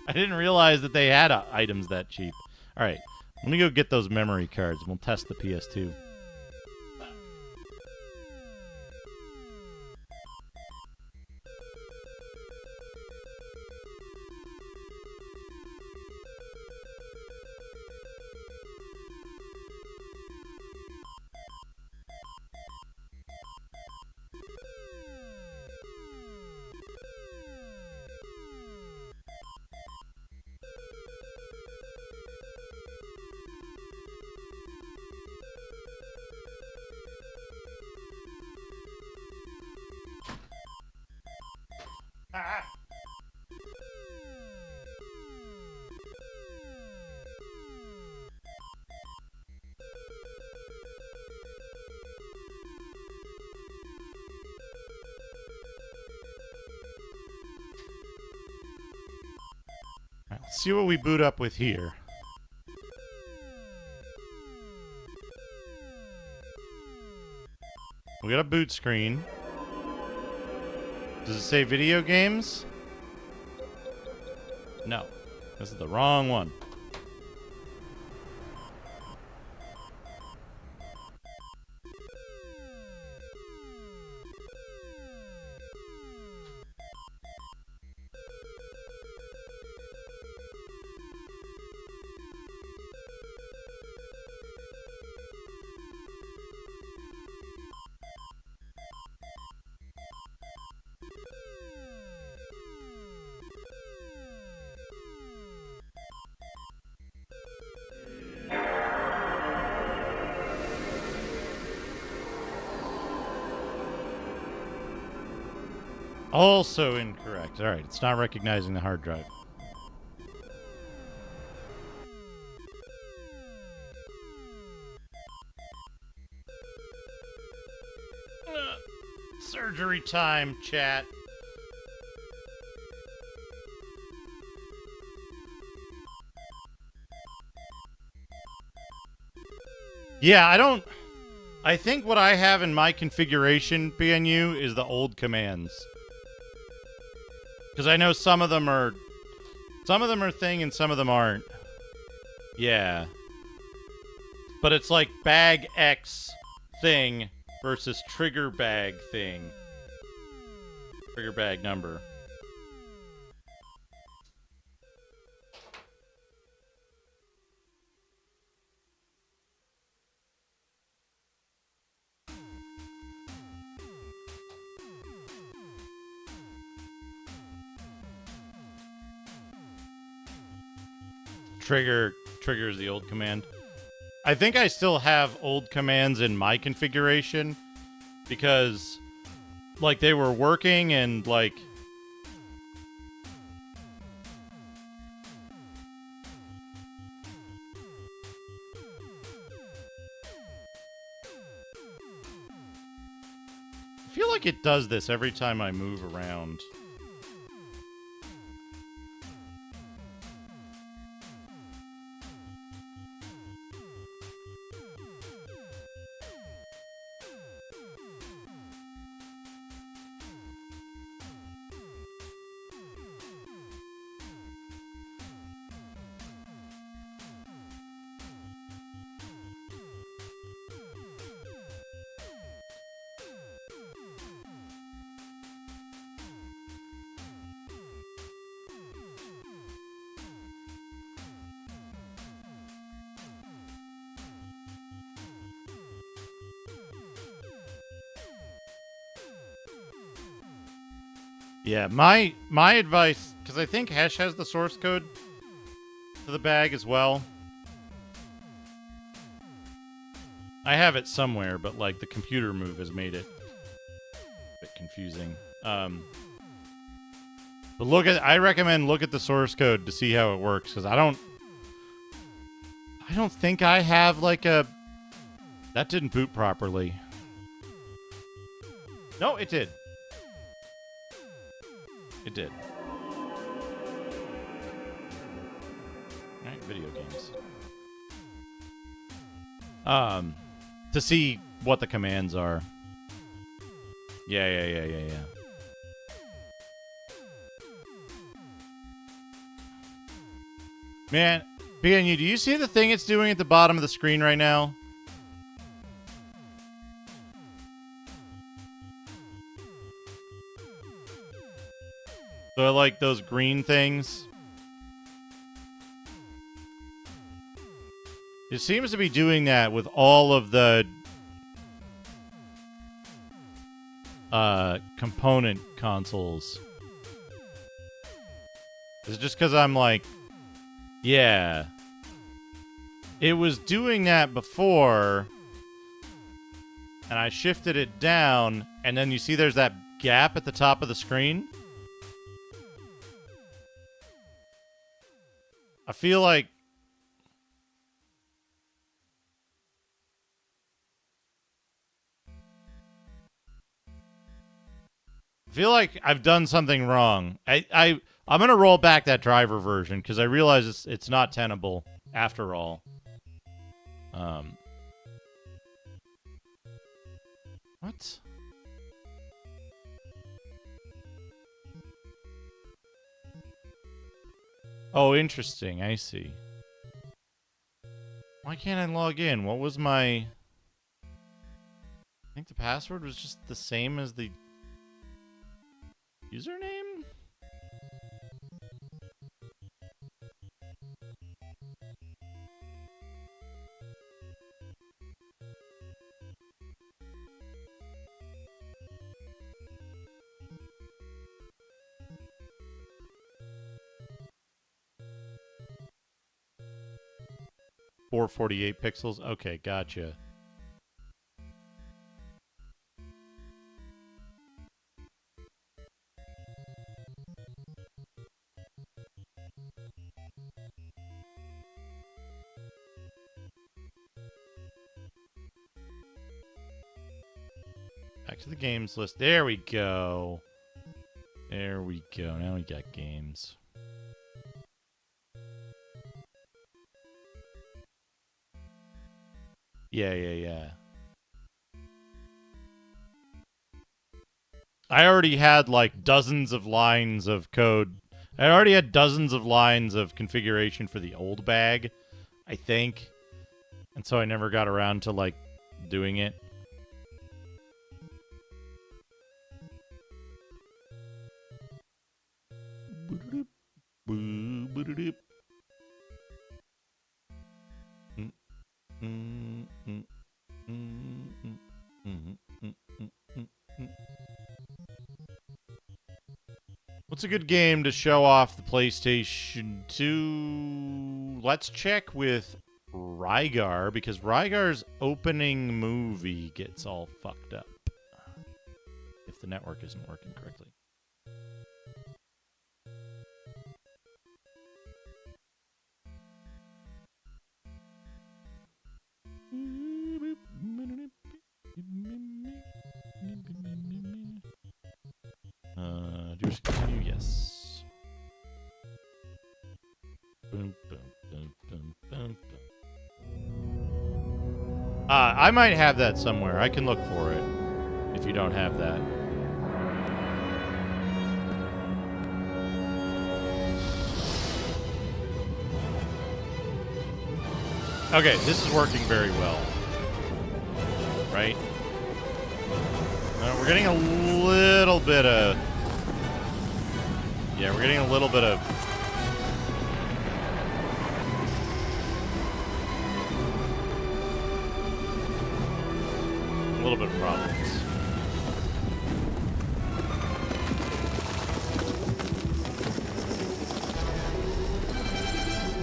Speaker 1: I didn't realize that they had items that cheap. Alright, let me go get those memory cards and we'll test the PS2. Let's see what we boot up with here. We got a boot screen. Does it say video games? No. This is the wrong one. Also incorrect. Alright, it's not recognizing the hard drive. Surgery time, chat. Yeah, I think what I have in my configuration, PNU, is the old commands. Because I know some of them are thing and some of them aren't. Yeah. But it's like bag X thing versus trigger bag thing. Trigger bag number. triggers the old command. I think I still have old commands in my configuration because, like, they were working and, like... I feel like it does this every time I move around. Yeah, my advice, because I think Hesh has the source code to the bag as well. I have it somewhere, but like the computer move has made it a bit confusing. But I recommend look at the source code to see how it works, because I don't think I have like a... That didn't boot properly. No, it did. It did. Alright, video games. To see what the commands are. Yeah. Man, BNU, do you see the thing it's doing at the bottom of the screen right now? So I like those green things. It seems to be doing that with all of the component consoles. Is it just because I'm like, yeah. It was doing that before, and I shifted it down, and then you see there's that gap at the top of the screen? I feel like I've done something wrong. I'm gonna roll back that driver version because I realize it's not tenable after all. What? Oh, interesting. I see. Why can't I log in? What was my... I think the password was just the same as the username? .448 pixels? Okay, gotcha. Back to the games list. There we go. There we go. Now we got games. Yeah. I already had like dozens of lines of code. I already had dozens of lines of configuration for the old bag, I think. And so I never got around to like doing it. What's a good game to show off the PlayStation 2 let's check with Rygar, because Rygar's opening movie gets all fucked up if the network isn't working correctly. Do continue? Yes. Boom, boom, boom, boom, boom, boom. I might have that somewhere. I can look for it if you don't have that. Okay, this is working very well. Right? We're getting a little bit of... Yeah, we're getting a little bit of... A little bit of problems.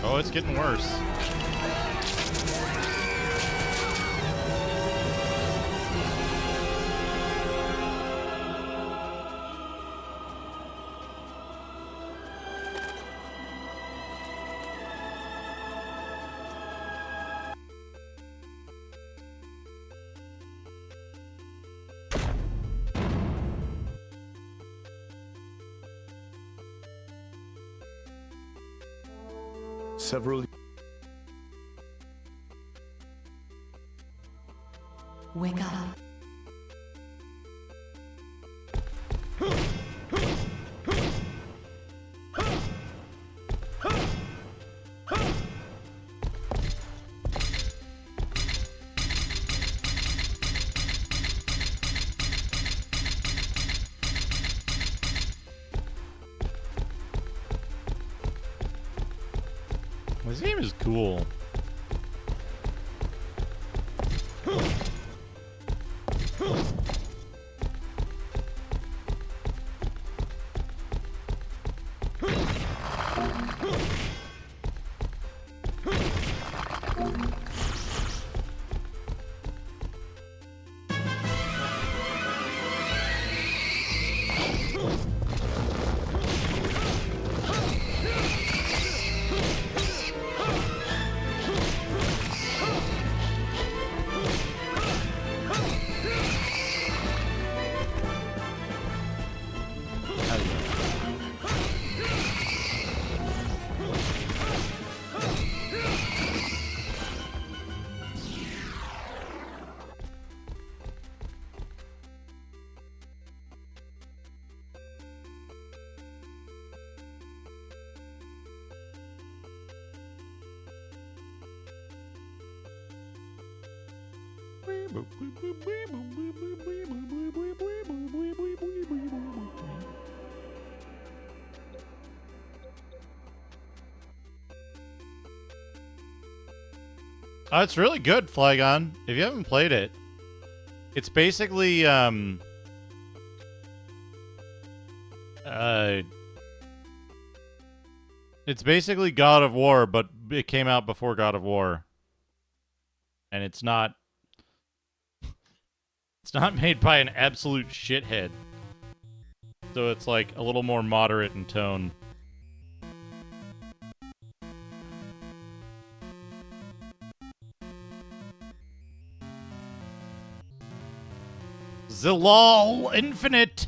Speaker 1: Oh, it's getting worse.
Speaker 3: Several...
Speaker 10: Wake up.
Speaker 1: This game is cool. Oh, it's really good, Flygon. If you haven't played it, it's basically it's basically God of War, but it came out before God of War. And it's not made by an absolute shithead. So it's like a little more moderate in tone. Zilal Infinite.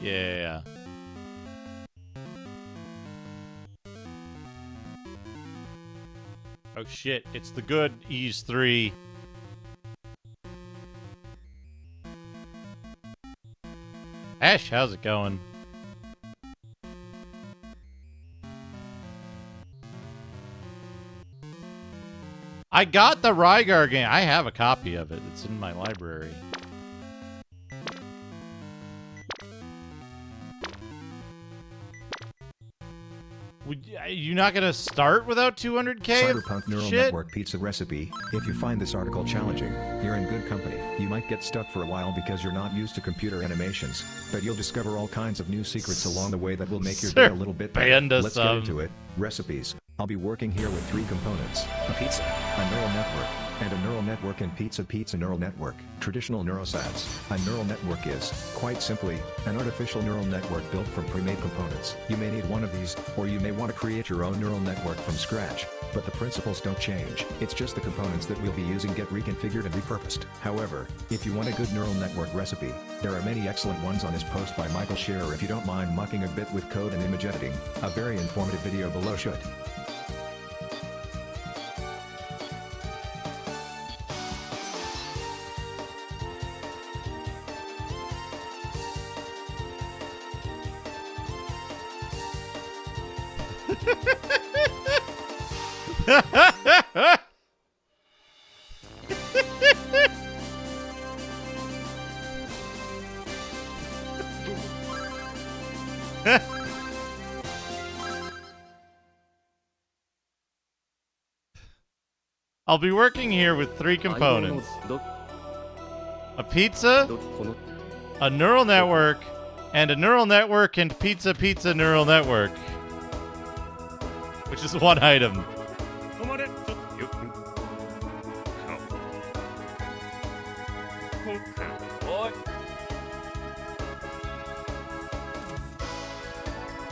Speaker 1: Yeah. Oh shit, it's the good Ys 3. Ash, how's it going? I got the Rygar game. I have a copy of it. It's in my library. You're not gonna start without 200k?
Speaker 8: Cyberpunk Neural
Speaker 1: Shit?
Speaker 8: Network pizza recipe. If you find this article challenging, you're in good company. You might get stuck for a while because you're not used to computer animations, but you'll discover all kinds of new secrets along the way that will make your day a little bit better. Let's get into it. Recipes. I'll be working here with 3 components: a pizza, a neural network, and a neural network and pizza neural network. Traditional neuroscience. A neural network is, quite simply, an artificial neural network built from pre-made components. You may need one of these, or you may want to create your own neural network from scratch. But the principles don't change. It's just the components that we'll be using get reconfigured and repurposed. However, if you want a good neural network recipe, there are many excellent ones on this post by Michael Scherer. If you don't mind mucking a bit with code and image editing, a very informative video below should.
Speaker 1: I'll be working here with 3 components: a pizza, a neural network, and a neural network and pizza neural network, which is 1 item.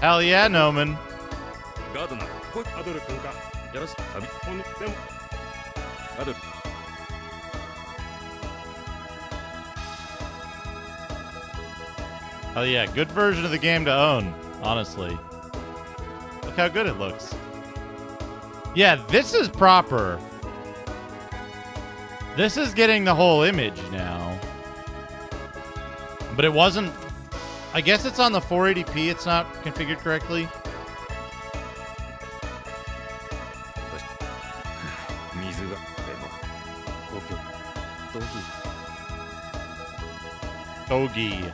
Speaker 1: Hell yeah, Noman. Oh yeah, good version of the game to own, honestly. Look how good it looks. Yeah, this is proper. This is getting the whole image now. But it wasn't... I guess it's on the 480p, it's not configured correctly. Kogi.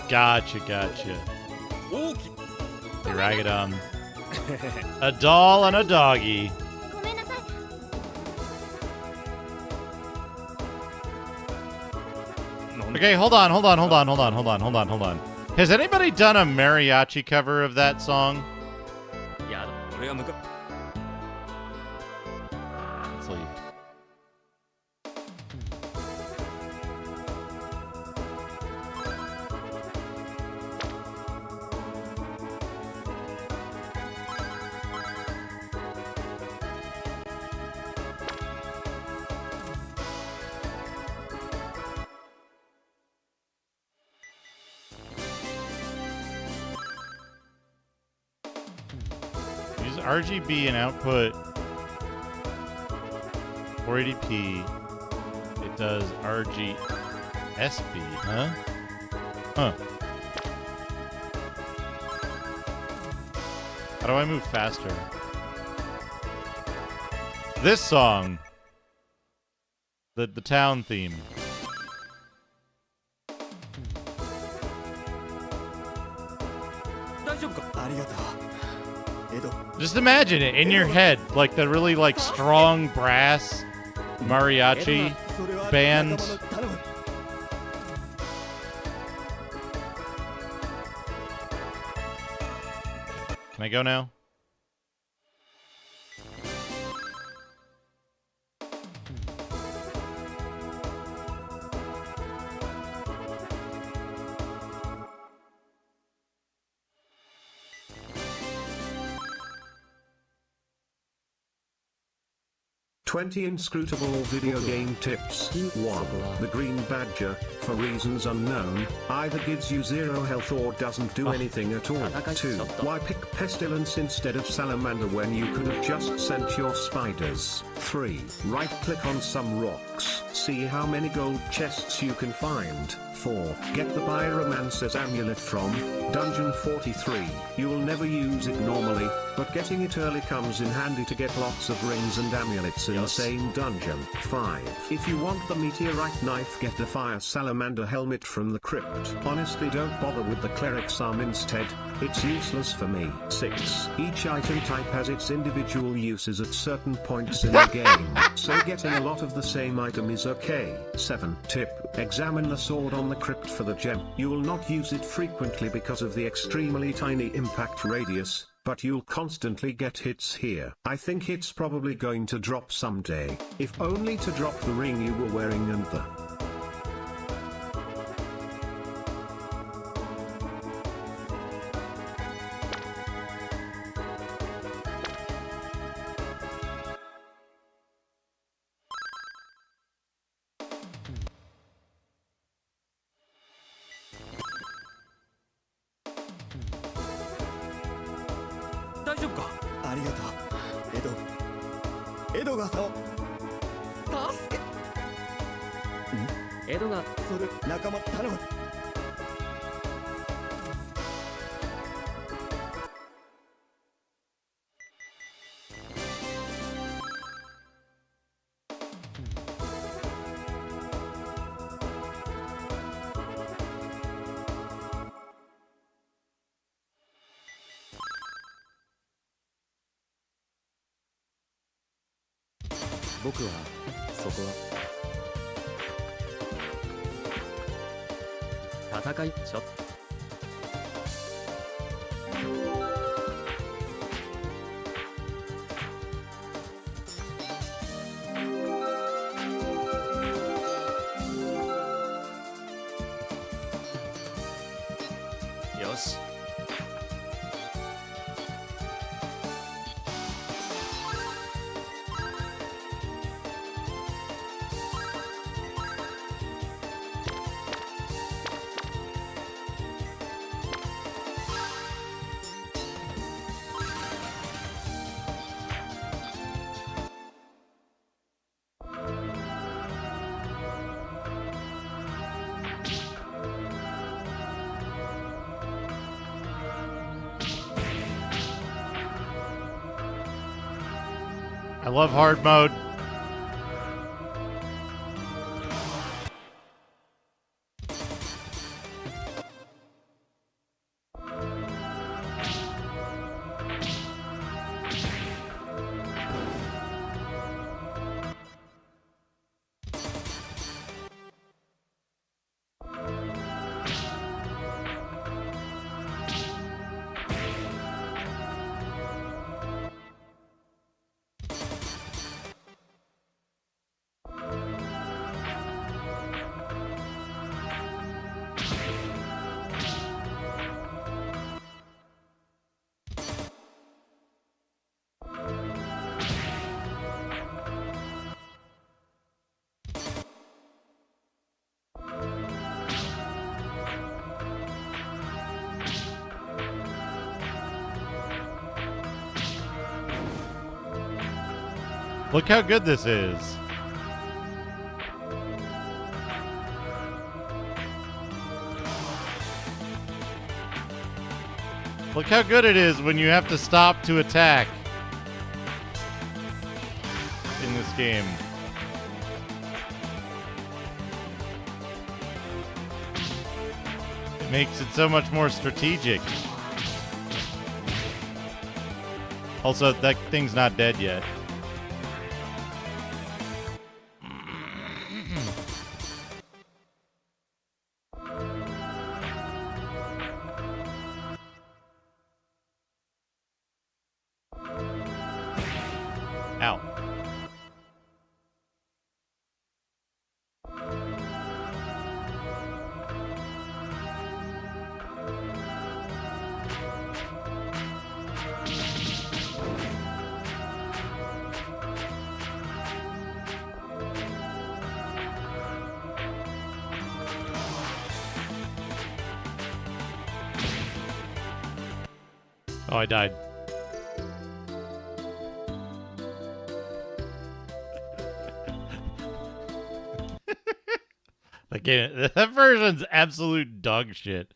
Speaker 1: Gotcha. Hey, Ragadum. A doll and a doggy. Okay, hold on. Has anybody done a mariachi cover of that song? Let's leave. RGB and output 480p. It does RGSB, huh? How do I move faster? This song. The town theme. Just imagine it in your head, like the really like strong brass mariachi band. Can I go now?
Speaker 4: "20 inscrutable video game tips." 1. The green badger, for reasons unknown, either gives you 0 health or doesn't do anything at all. 2. Why pick pestilence instead of salamander when you could have just sent your spiders? 3. Right click on some rocks, see how many gold chests you can find. 4. Get the Pyromancer's amulet from Dungeon 43. You'll never use it normally, but getting it early comes in handy to get lots of rings and amulets in the same dungeon. 5. If you want the meteorite knife, get the fire salamander helmet from the crypt. Honestly, don't bother with the cleric's arm instead, it's useless for me. 6. Each item type has its individual uses at certain points in the game, so getting a lot of the same item is okay. 7. Tip: examine the sword on the crypt for the gem. You will not use it frequently because of the extremely tiny impact radius, but you'll constantly get hits here. I think it's probably going to drop someday, if only to drop the ring you were wearing and the...
Speaker 1: I love hard mode. Look how good this is. Look how good it is when you have to stop to attack in this game. It makes it so much more strategic. Also, that thing's not dead yet. Ow. Oh, I died. game. That version's absolute dog shit.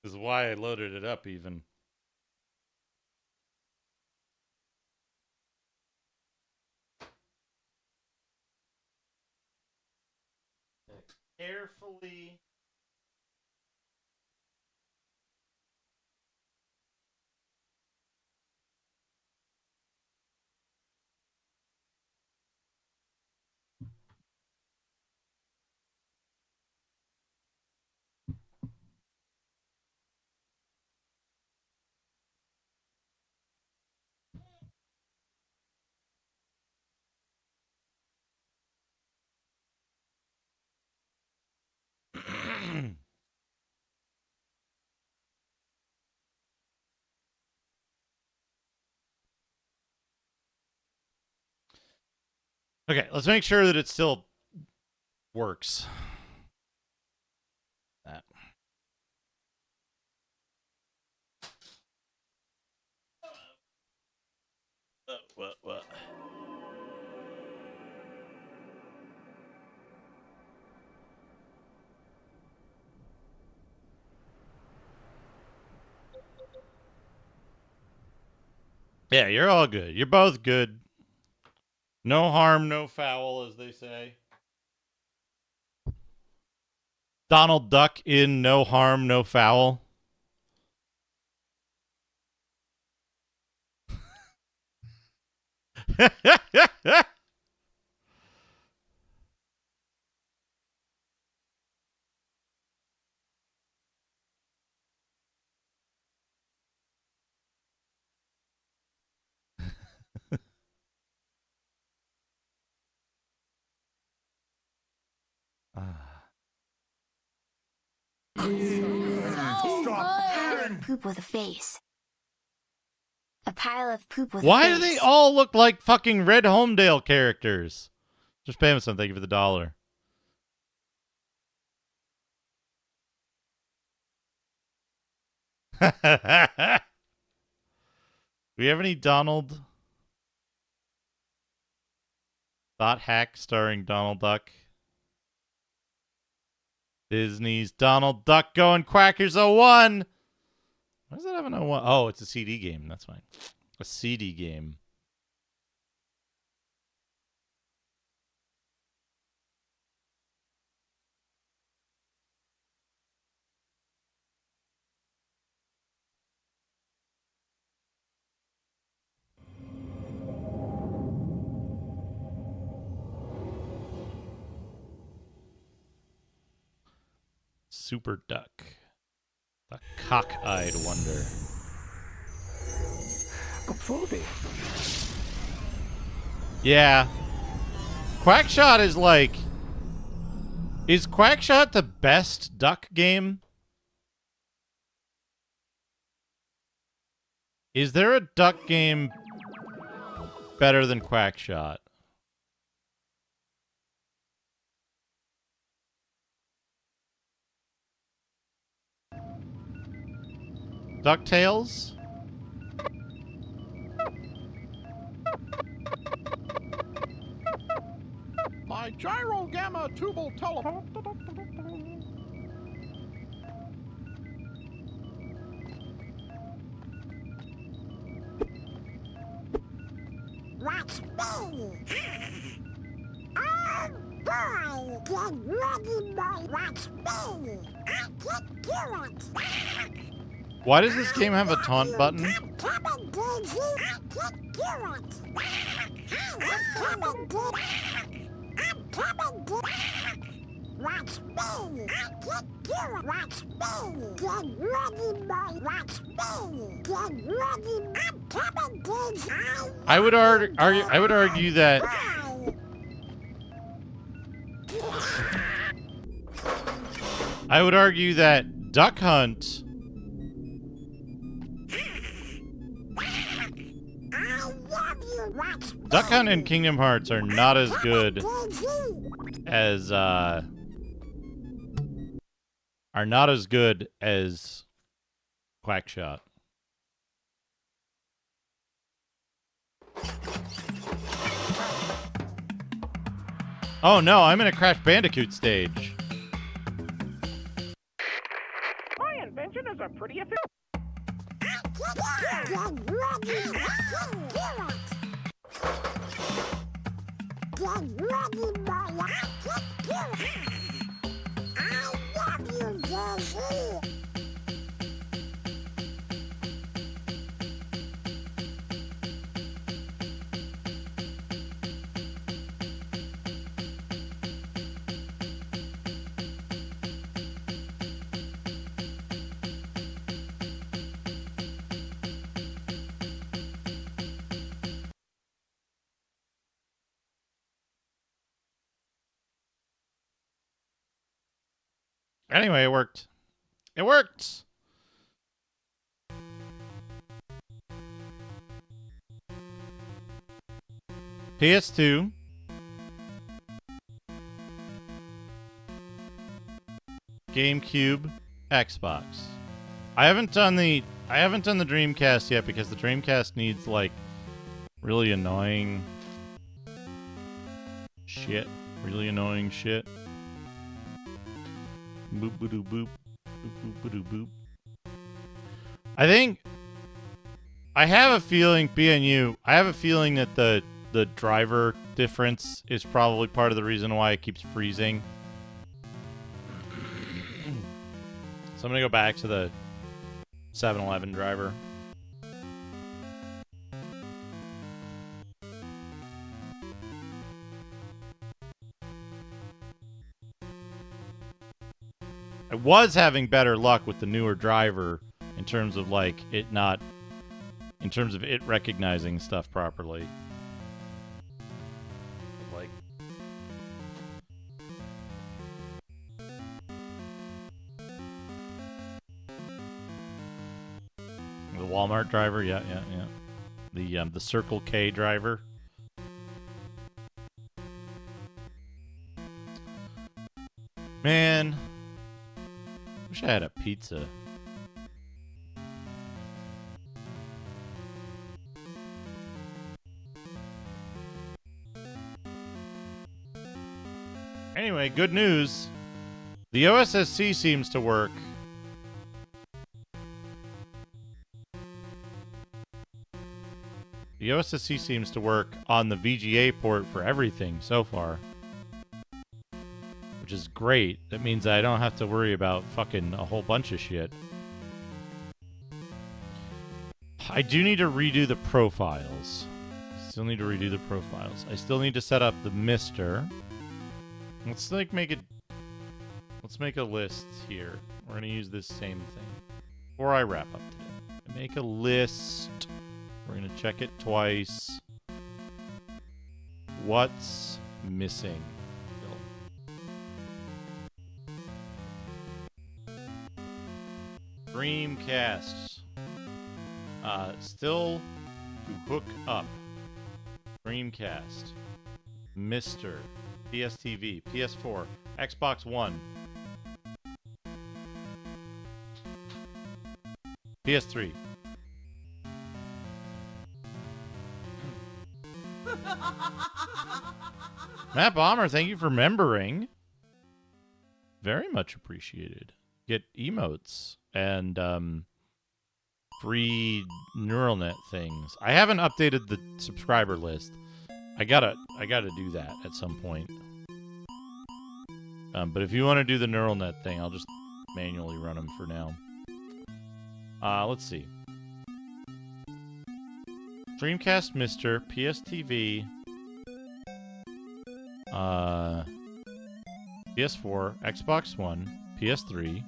Speaker 1: Is why I loaded it up even. Carefully. Okay, let's make sure that it still works. That. What? Yeah, you're all good. You're both good. No harm, no foul, as they say. Donald Duck in No Harm, No Foul.
Speaker 2: Poop with a face. A pile of poop with
Speaker 1: Why
Speaker 2: a face.
Speaker 1: do they all look like fucking Red Homedale characters? Just pay him some. Thank you for the $1. Do we have any Donald? Dot Hack starring Donald Duck. Disney's Donald Duck going Quackers 01. Why does that have an 01? Oh, it's a CD game. That's fine. A CD game. Super Duck. The cockeyed wonder. Yeah. Quackshot is like... Is Quackshot the best duck game? Is there a duck game better than Quackshot? DuckTales?
Speaker 10: My gyro gamma tubal teleport.
Speaker 11: Watch me! Oh boy, get ready, boy! Watch me! I can do it!
Speaker 1: Why does this game have a taunt button?
Speaker 11: I'm coming, Daisy! I can do it! I'm coming, Daisy! I'm coming, Daisy! Watch me! I can do it! Watch me! Get ready, boy! Watch me! Get ready! I'm coming, Daisy!
Speaker 1: I would argue that Duck Hunt and Kingdom Hearts are not as good as Quackshot. Oh no, I'm in a Crash Bandicoot stage. Anyway, it worked. It worked! PS2. GameCube. Xbox. I haven't done the Dreamcast yet because the Dreamcast needs like really annoying shit. Really annoying shit. Boop boop boop boop boop boop. I think I have a feeling, BNU, I have a feeling that the driver difference is probably part of the reason why it keeps freezing. So I'm gonna go back to the 7-Eleven driver. I was having better luck with the newer driver in terms of like it recognizing stuff properly. Like the Walmart driver, yeah. The Circle K driver. Man, wish I had a pizza. Anyway, good news. The OSSC seems to work. The OSSC seems to work on the VGA port for everything so far. Which is great. That means I don't have to worry about fucking a whole bunch of shit. I do need to redo the profiles. Still need to redo the profiles. I still need to set up the Mr. Let's make a list here. We're gonna use this same thing. Before I wrap up today. Make a list. We're gonna check it twice. What's missing? Dreamcast. Still to hook up. Dreamcast. Mr. PSTV. PS4. Xbox One. PS3. Matt Bomber, thank you for remembering. Very much appreciated. Get emotes and free neural net things. I haven't updated the subscriber list. I gotta do that at some point. But if you want to do the neural net thing, I'll just manually run them for now. Let's see. Dreamcast, Mr. PSTV, PS4, Xbox One, PS3.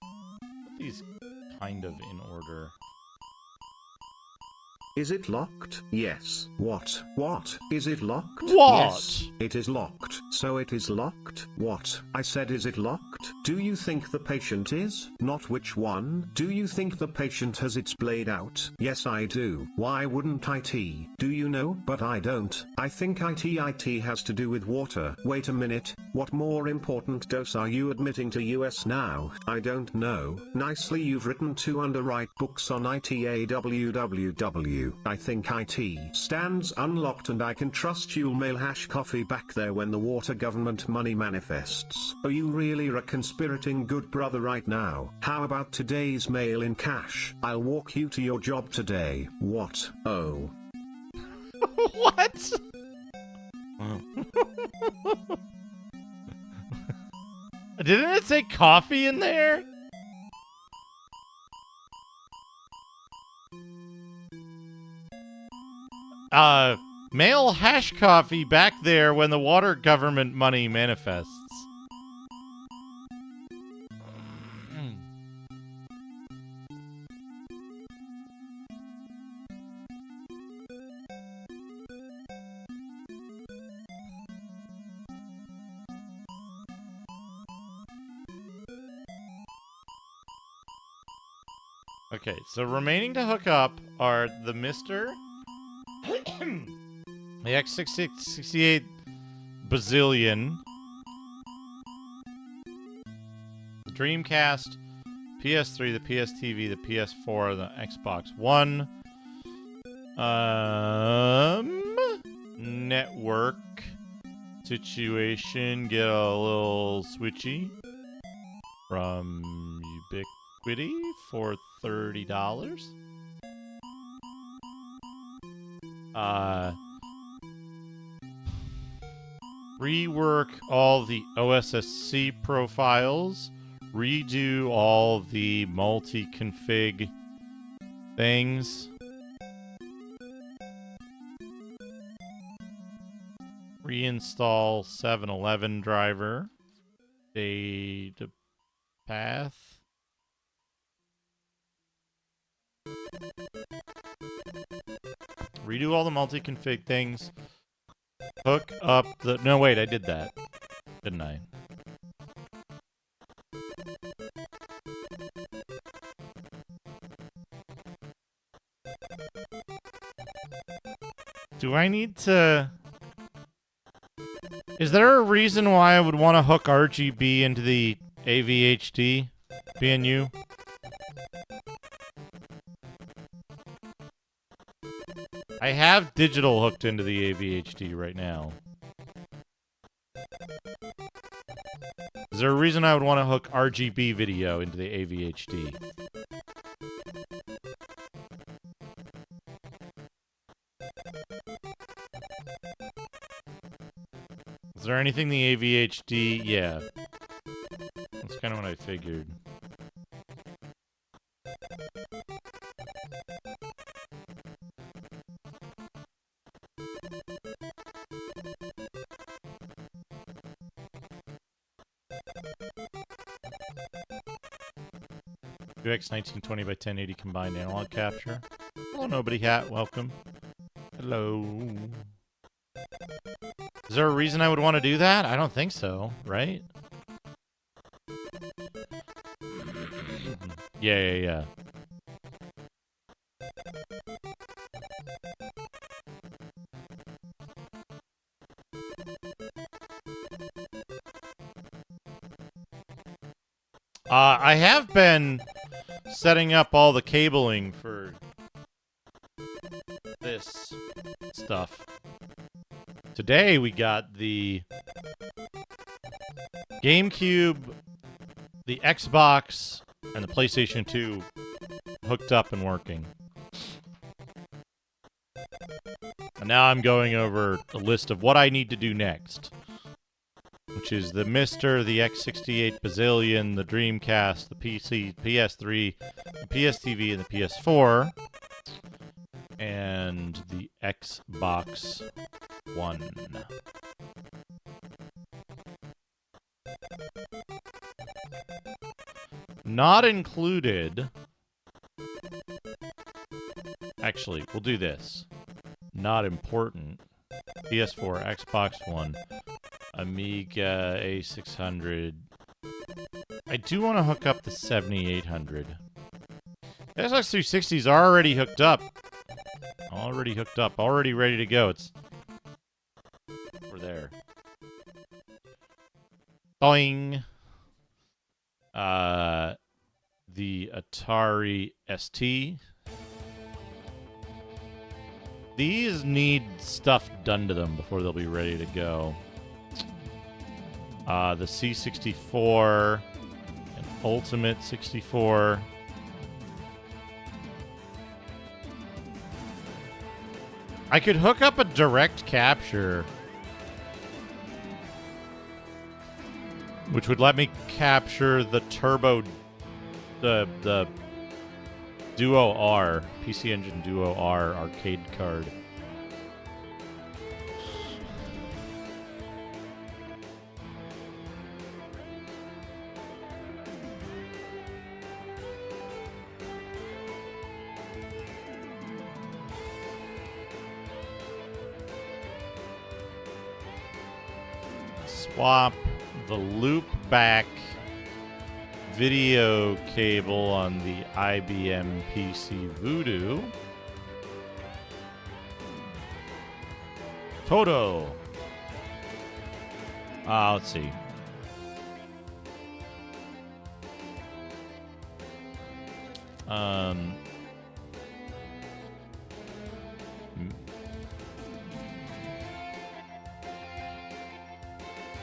Speaker 1: Put these kind of in order.
Speaker 4: Is it locked? Yes. What? What? Is it locked?
Speaker 1: What?
Speaker 4: Yes, it is locked. So it is locked? What? I said is it locked? Do you think the patient is? Not which one? Do you think the patient has its blade out? Yes I do. Why wouldn't IT? Do you know? But I don't. I think IT has to do with water. Wait a minute. What more important dose are you admitting to US now? I don't know. Nicely you've written 2 underwrite books on ITA www. you. I think IT stands unlocked and I can trust you'll mail hash coffee back there when the water government money manifests. Are you really a conspirating good brother right now? How about today's mail in cash? I'll walk you to your job today. What? Oh.
Speaker 1: What? Didn't it say coffee in there? Mail hash coffee back there when the water government money manifests. Okay, so remaining to hook up are the Mr. the X68 Bazillion, the Dreamcast, PS3, the PSTV, the PS4, the Xbox One, network situation, get a little switchy from Ubiquity for $30. Rework all the OSSC profiles, redo all the multi-config things, reinstall 711 driver, data path, redo all the multi-config things, hook up the... No, wait, I did that, didn't I? Do I need to... Is there a reason why I would want to hook RGB into the AVHD BNU? I have digital hooked into the AVHD right now. Is there a reason I would want to hook RGB video into the AVHD? Is there anything the AVHD? Yeah. That's kind of what I figured. UX 1920 by 1080 combined analog capture. Hello, Nobody Hat. Welcome. Hello. Is there a reason I would want to do that? I don't think so, right? Yeah. I have been setting up all the cabling for this stuff. Today we got the GameCube, the Xbox, and the PlayStation 2 hooked up and working. And now I'm going over a list of what I need to do next, which is the Mr., the X68 Bazillion, the Dreamcast, the PC, PS3, the PSTV, and the PS4, and the Xbox One. Not included... Actually, we'll do this. Not important. PS4, Xbox One, Amiga A600. I do want to hook up the 7800. The Xbox 360 is already hooked up. Already ready to go. We're there. Boing. The Atari ST. These need stuff done to them before they'll be ready to go. The C64 and Ultimate 64. I could hook up a direct capture, which would let me capture the Turbo, the Duo R, PC Engine Duo R arcade card. Swap the loop back video cable on the IBM PC Voodoo. Toto. Let's see.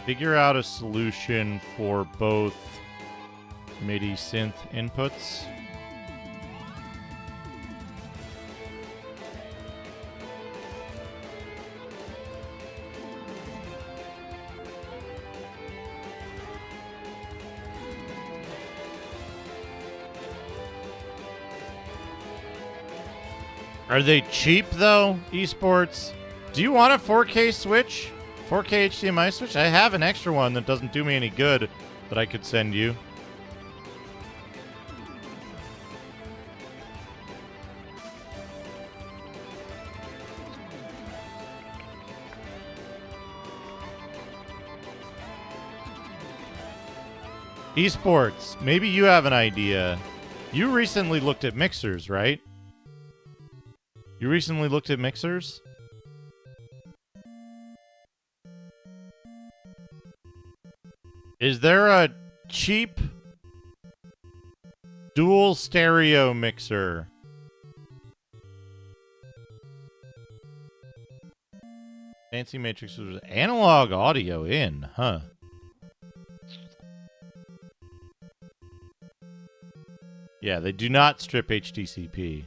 Speaker 1: Figure out a solution for both MIDI synth inputs. Are they cheap though, esports? Do you want a 4K switch? 4K HDMI switch? I have an extra one that doesn't do me any good that I could send you. Esports, maybe you have an idea. You recently looked at mixers, right? You recently looked at mixers? Is there a cheap dual stereo mixer? Fancy Matrix was analog audio in, huh? Yeah, they do not strip HDCP.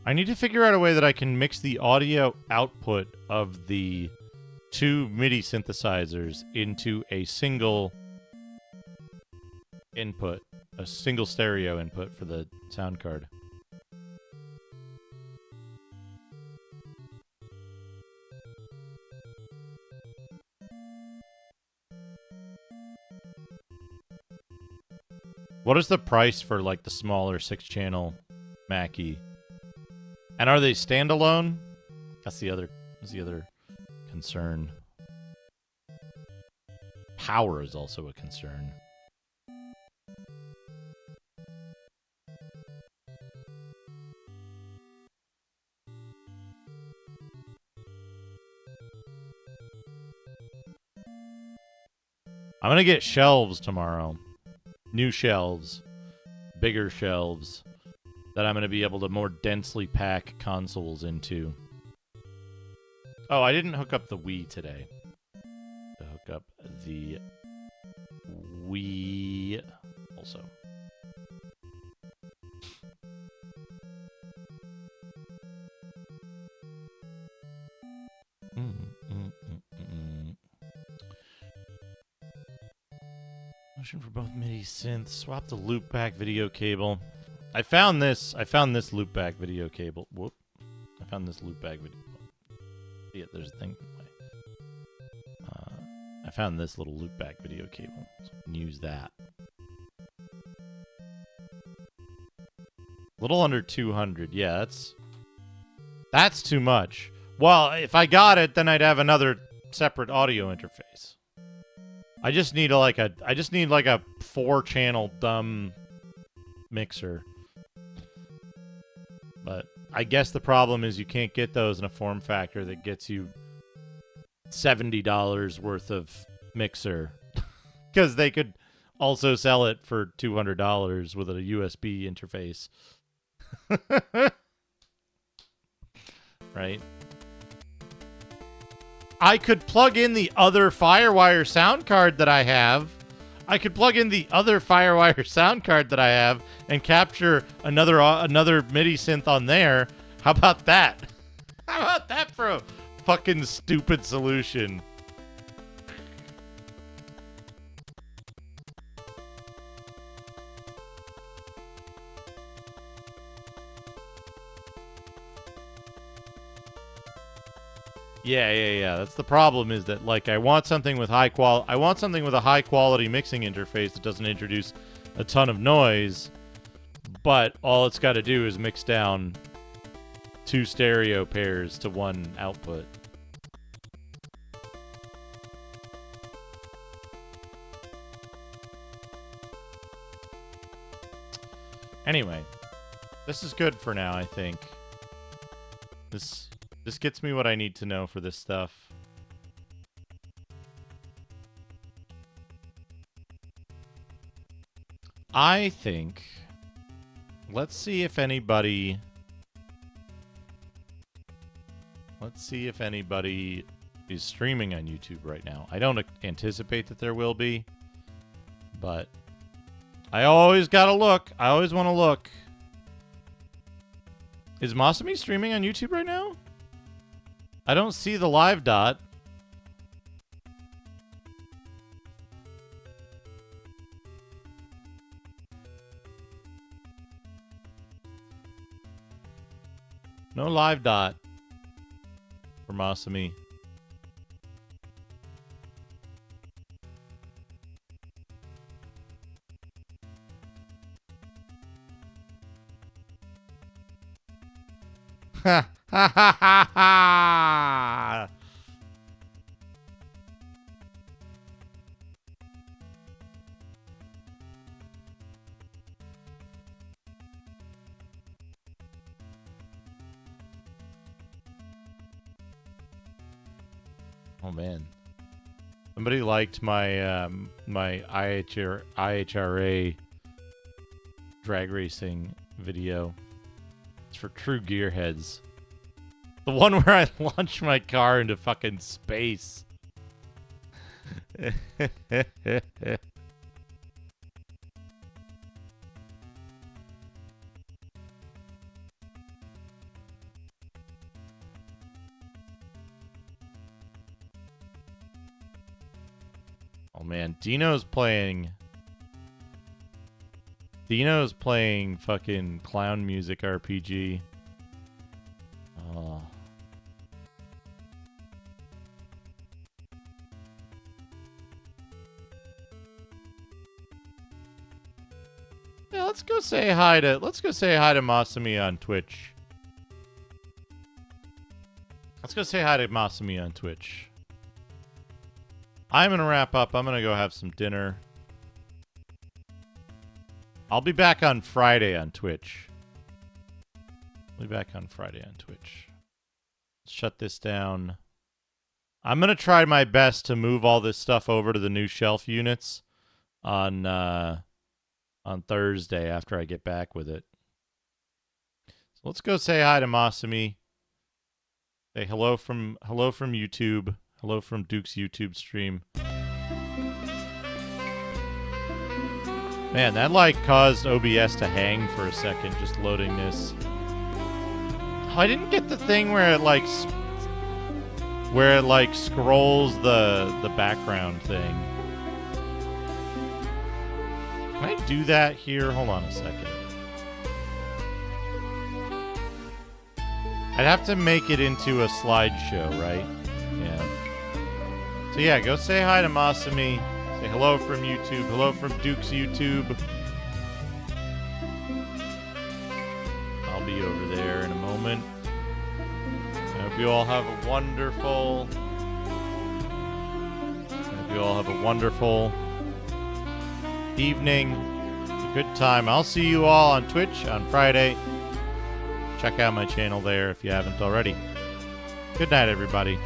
Speaker 1: I need to figure out a way that I can mix the audio output of the two MIDI synthesizers into a single input, a single stereo input for the sound card. What is the price for like the smaller 6-channel Mackie? And are they standalone? That's the other concern. Power is also a concern. I'm gonna get shelves tomorrow. New shelves. Bigger shelves. That I'm going to be able to more densely pack consoles into. Oh, I didn't hook up the Wii today. To hook up the Wii also. Motion for both MIDI synths. Swap the loopback video cable. I found this loopback video cable. Whoop. I found this loopback video. Yeah, there's a thing. I found this little loopback video cable. So I can use that. A little under 200. Yeah, that's too much. Well, if I got it, then I'd have another separate audio interface. I just need like a 4-channel dumb mixer. But I guess the problem is you can't get those in a form factor that gets you $70 worth of mixer. Because they could also sell it for $200 with a USB interface. Right? I could plug in the other FireWire sound card that I have. I could plug in the other FireWire sound card that I have and capture another MIDI synth on there. How about that? How about that for a fucking stupid solution? Yeah. That's the problem, is that like I want something with a high quality mixing interface that doesn't introduce a ton of noise, but all it's got to do is mix down 2 stereo pairs to 1 output. Anyway, this is good for now, I think. This gets me what I need to know for this stuff. I think... Let's see if anybody is streaming on YouTube right now. I don't anticipate that there will be, but I always gotta look. I always want to look. Is Masami streaming on YouTube right now? I don't see the live dot. No live dot for Masami. Ha ha ha ha ha! Oh man, somebody liked my my IHRA drag racing video. It's for true gearheads. The one where I launch my car into fucking space. Oh man, Dino's playing fucking clown music RPG. Oh. Yeah, let's go say hi to Masami on Twitch. Let's go say hi to Masami on Twitch. I'm gonna wrap up. I'm gonna go have some dinner. I'll be back on Friday on Twitch. Let's shut this down. I'm gonna try my best to move all this stuff over to the new shelf units on Thursday after I get back with it. So let's go say hi to Masami. Say hello from YouTube. Hello from Duke's YouTube stream. Man, that like caused OBS to hang for a second just loading this. Oh, I didn't get the thing where it like scrolls the background thing. Can I do that here? Hold on a second. I'd have to make it into a slideshow, right? Yeah. So yeah, go say hi to Masami. Say hello from YouTube. Hello from Duke's YouTube. I'll be over there in a moment. I hope you all have a wonderful evening. It's a good time. I'll see you all on Twitch on Friday. Check out my channel there if you haven't already. Good night, everybody.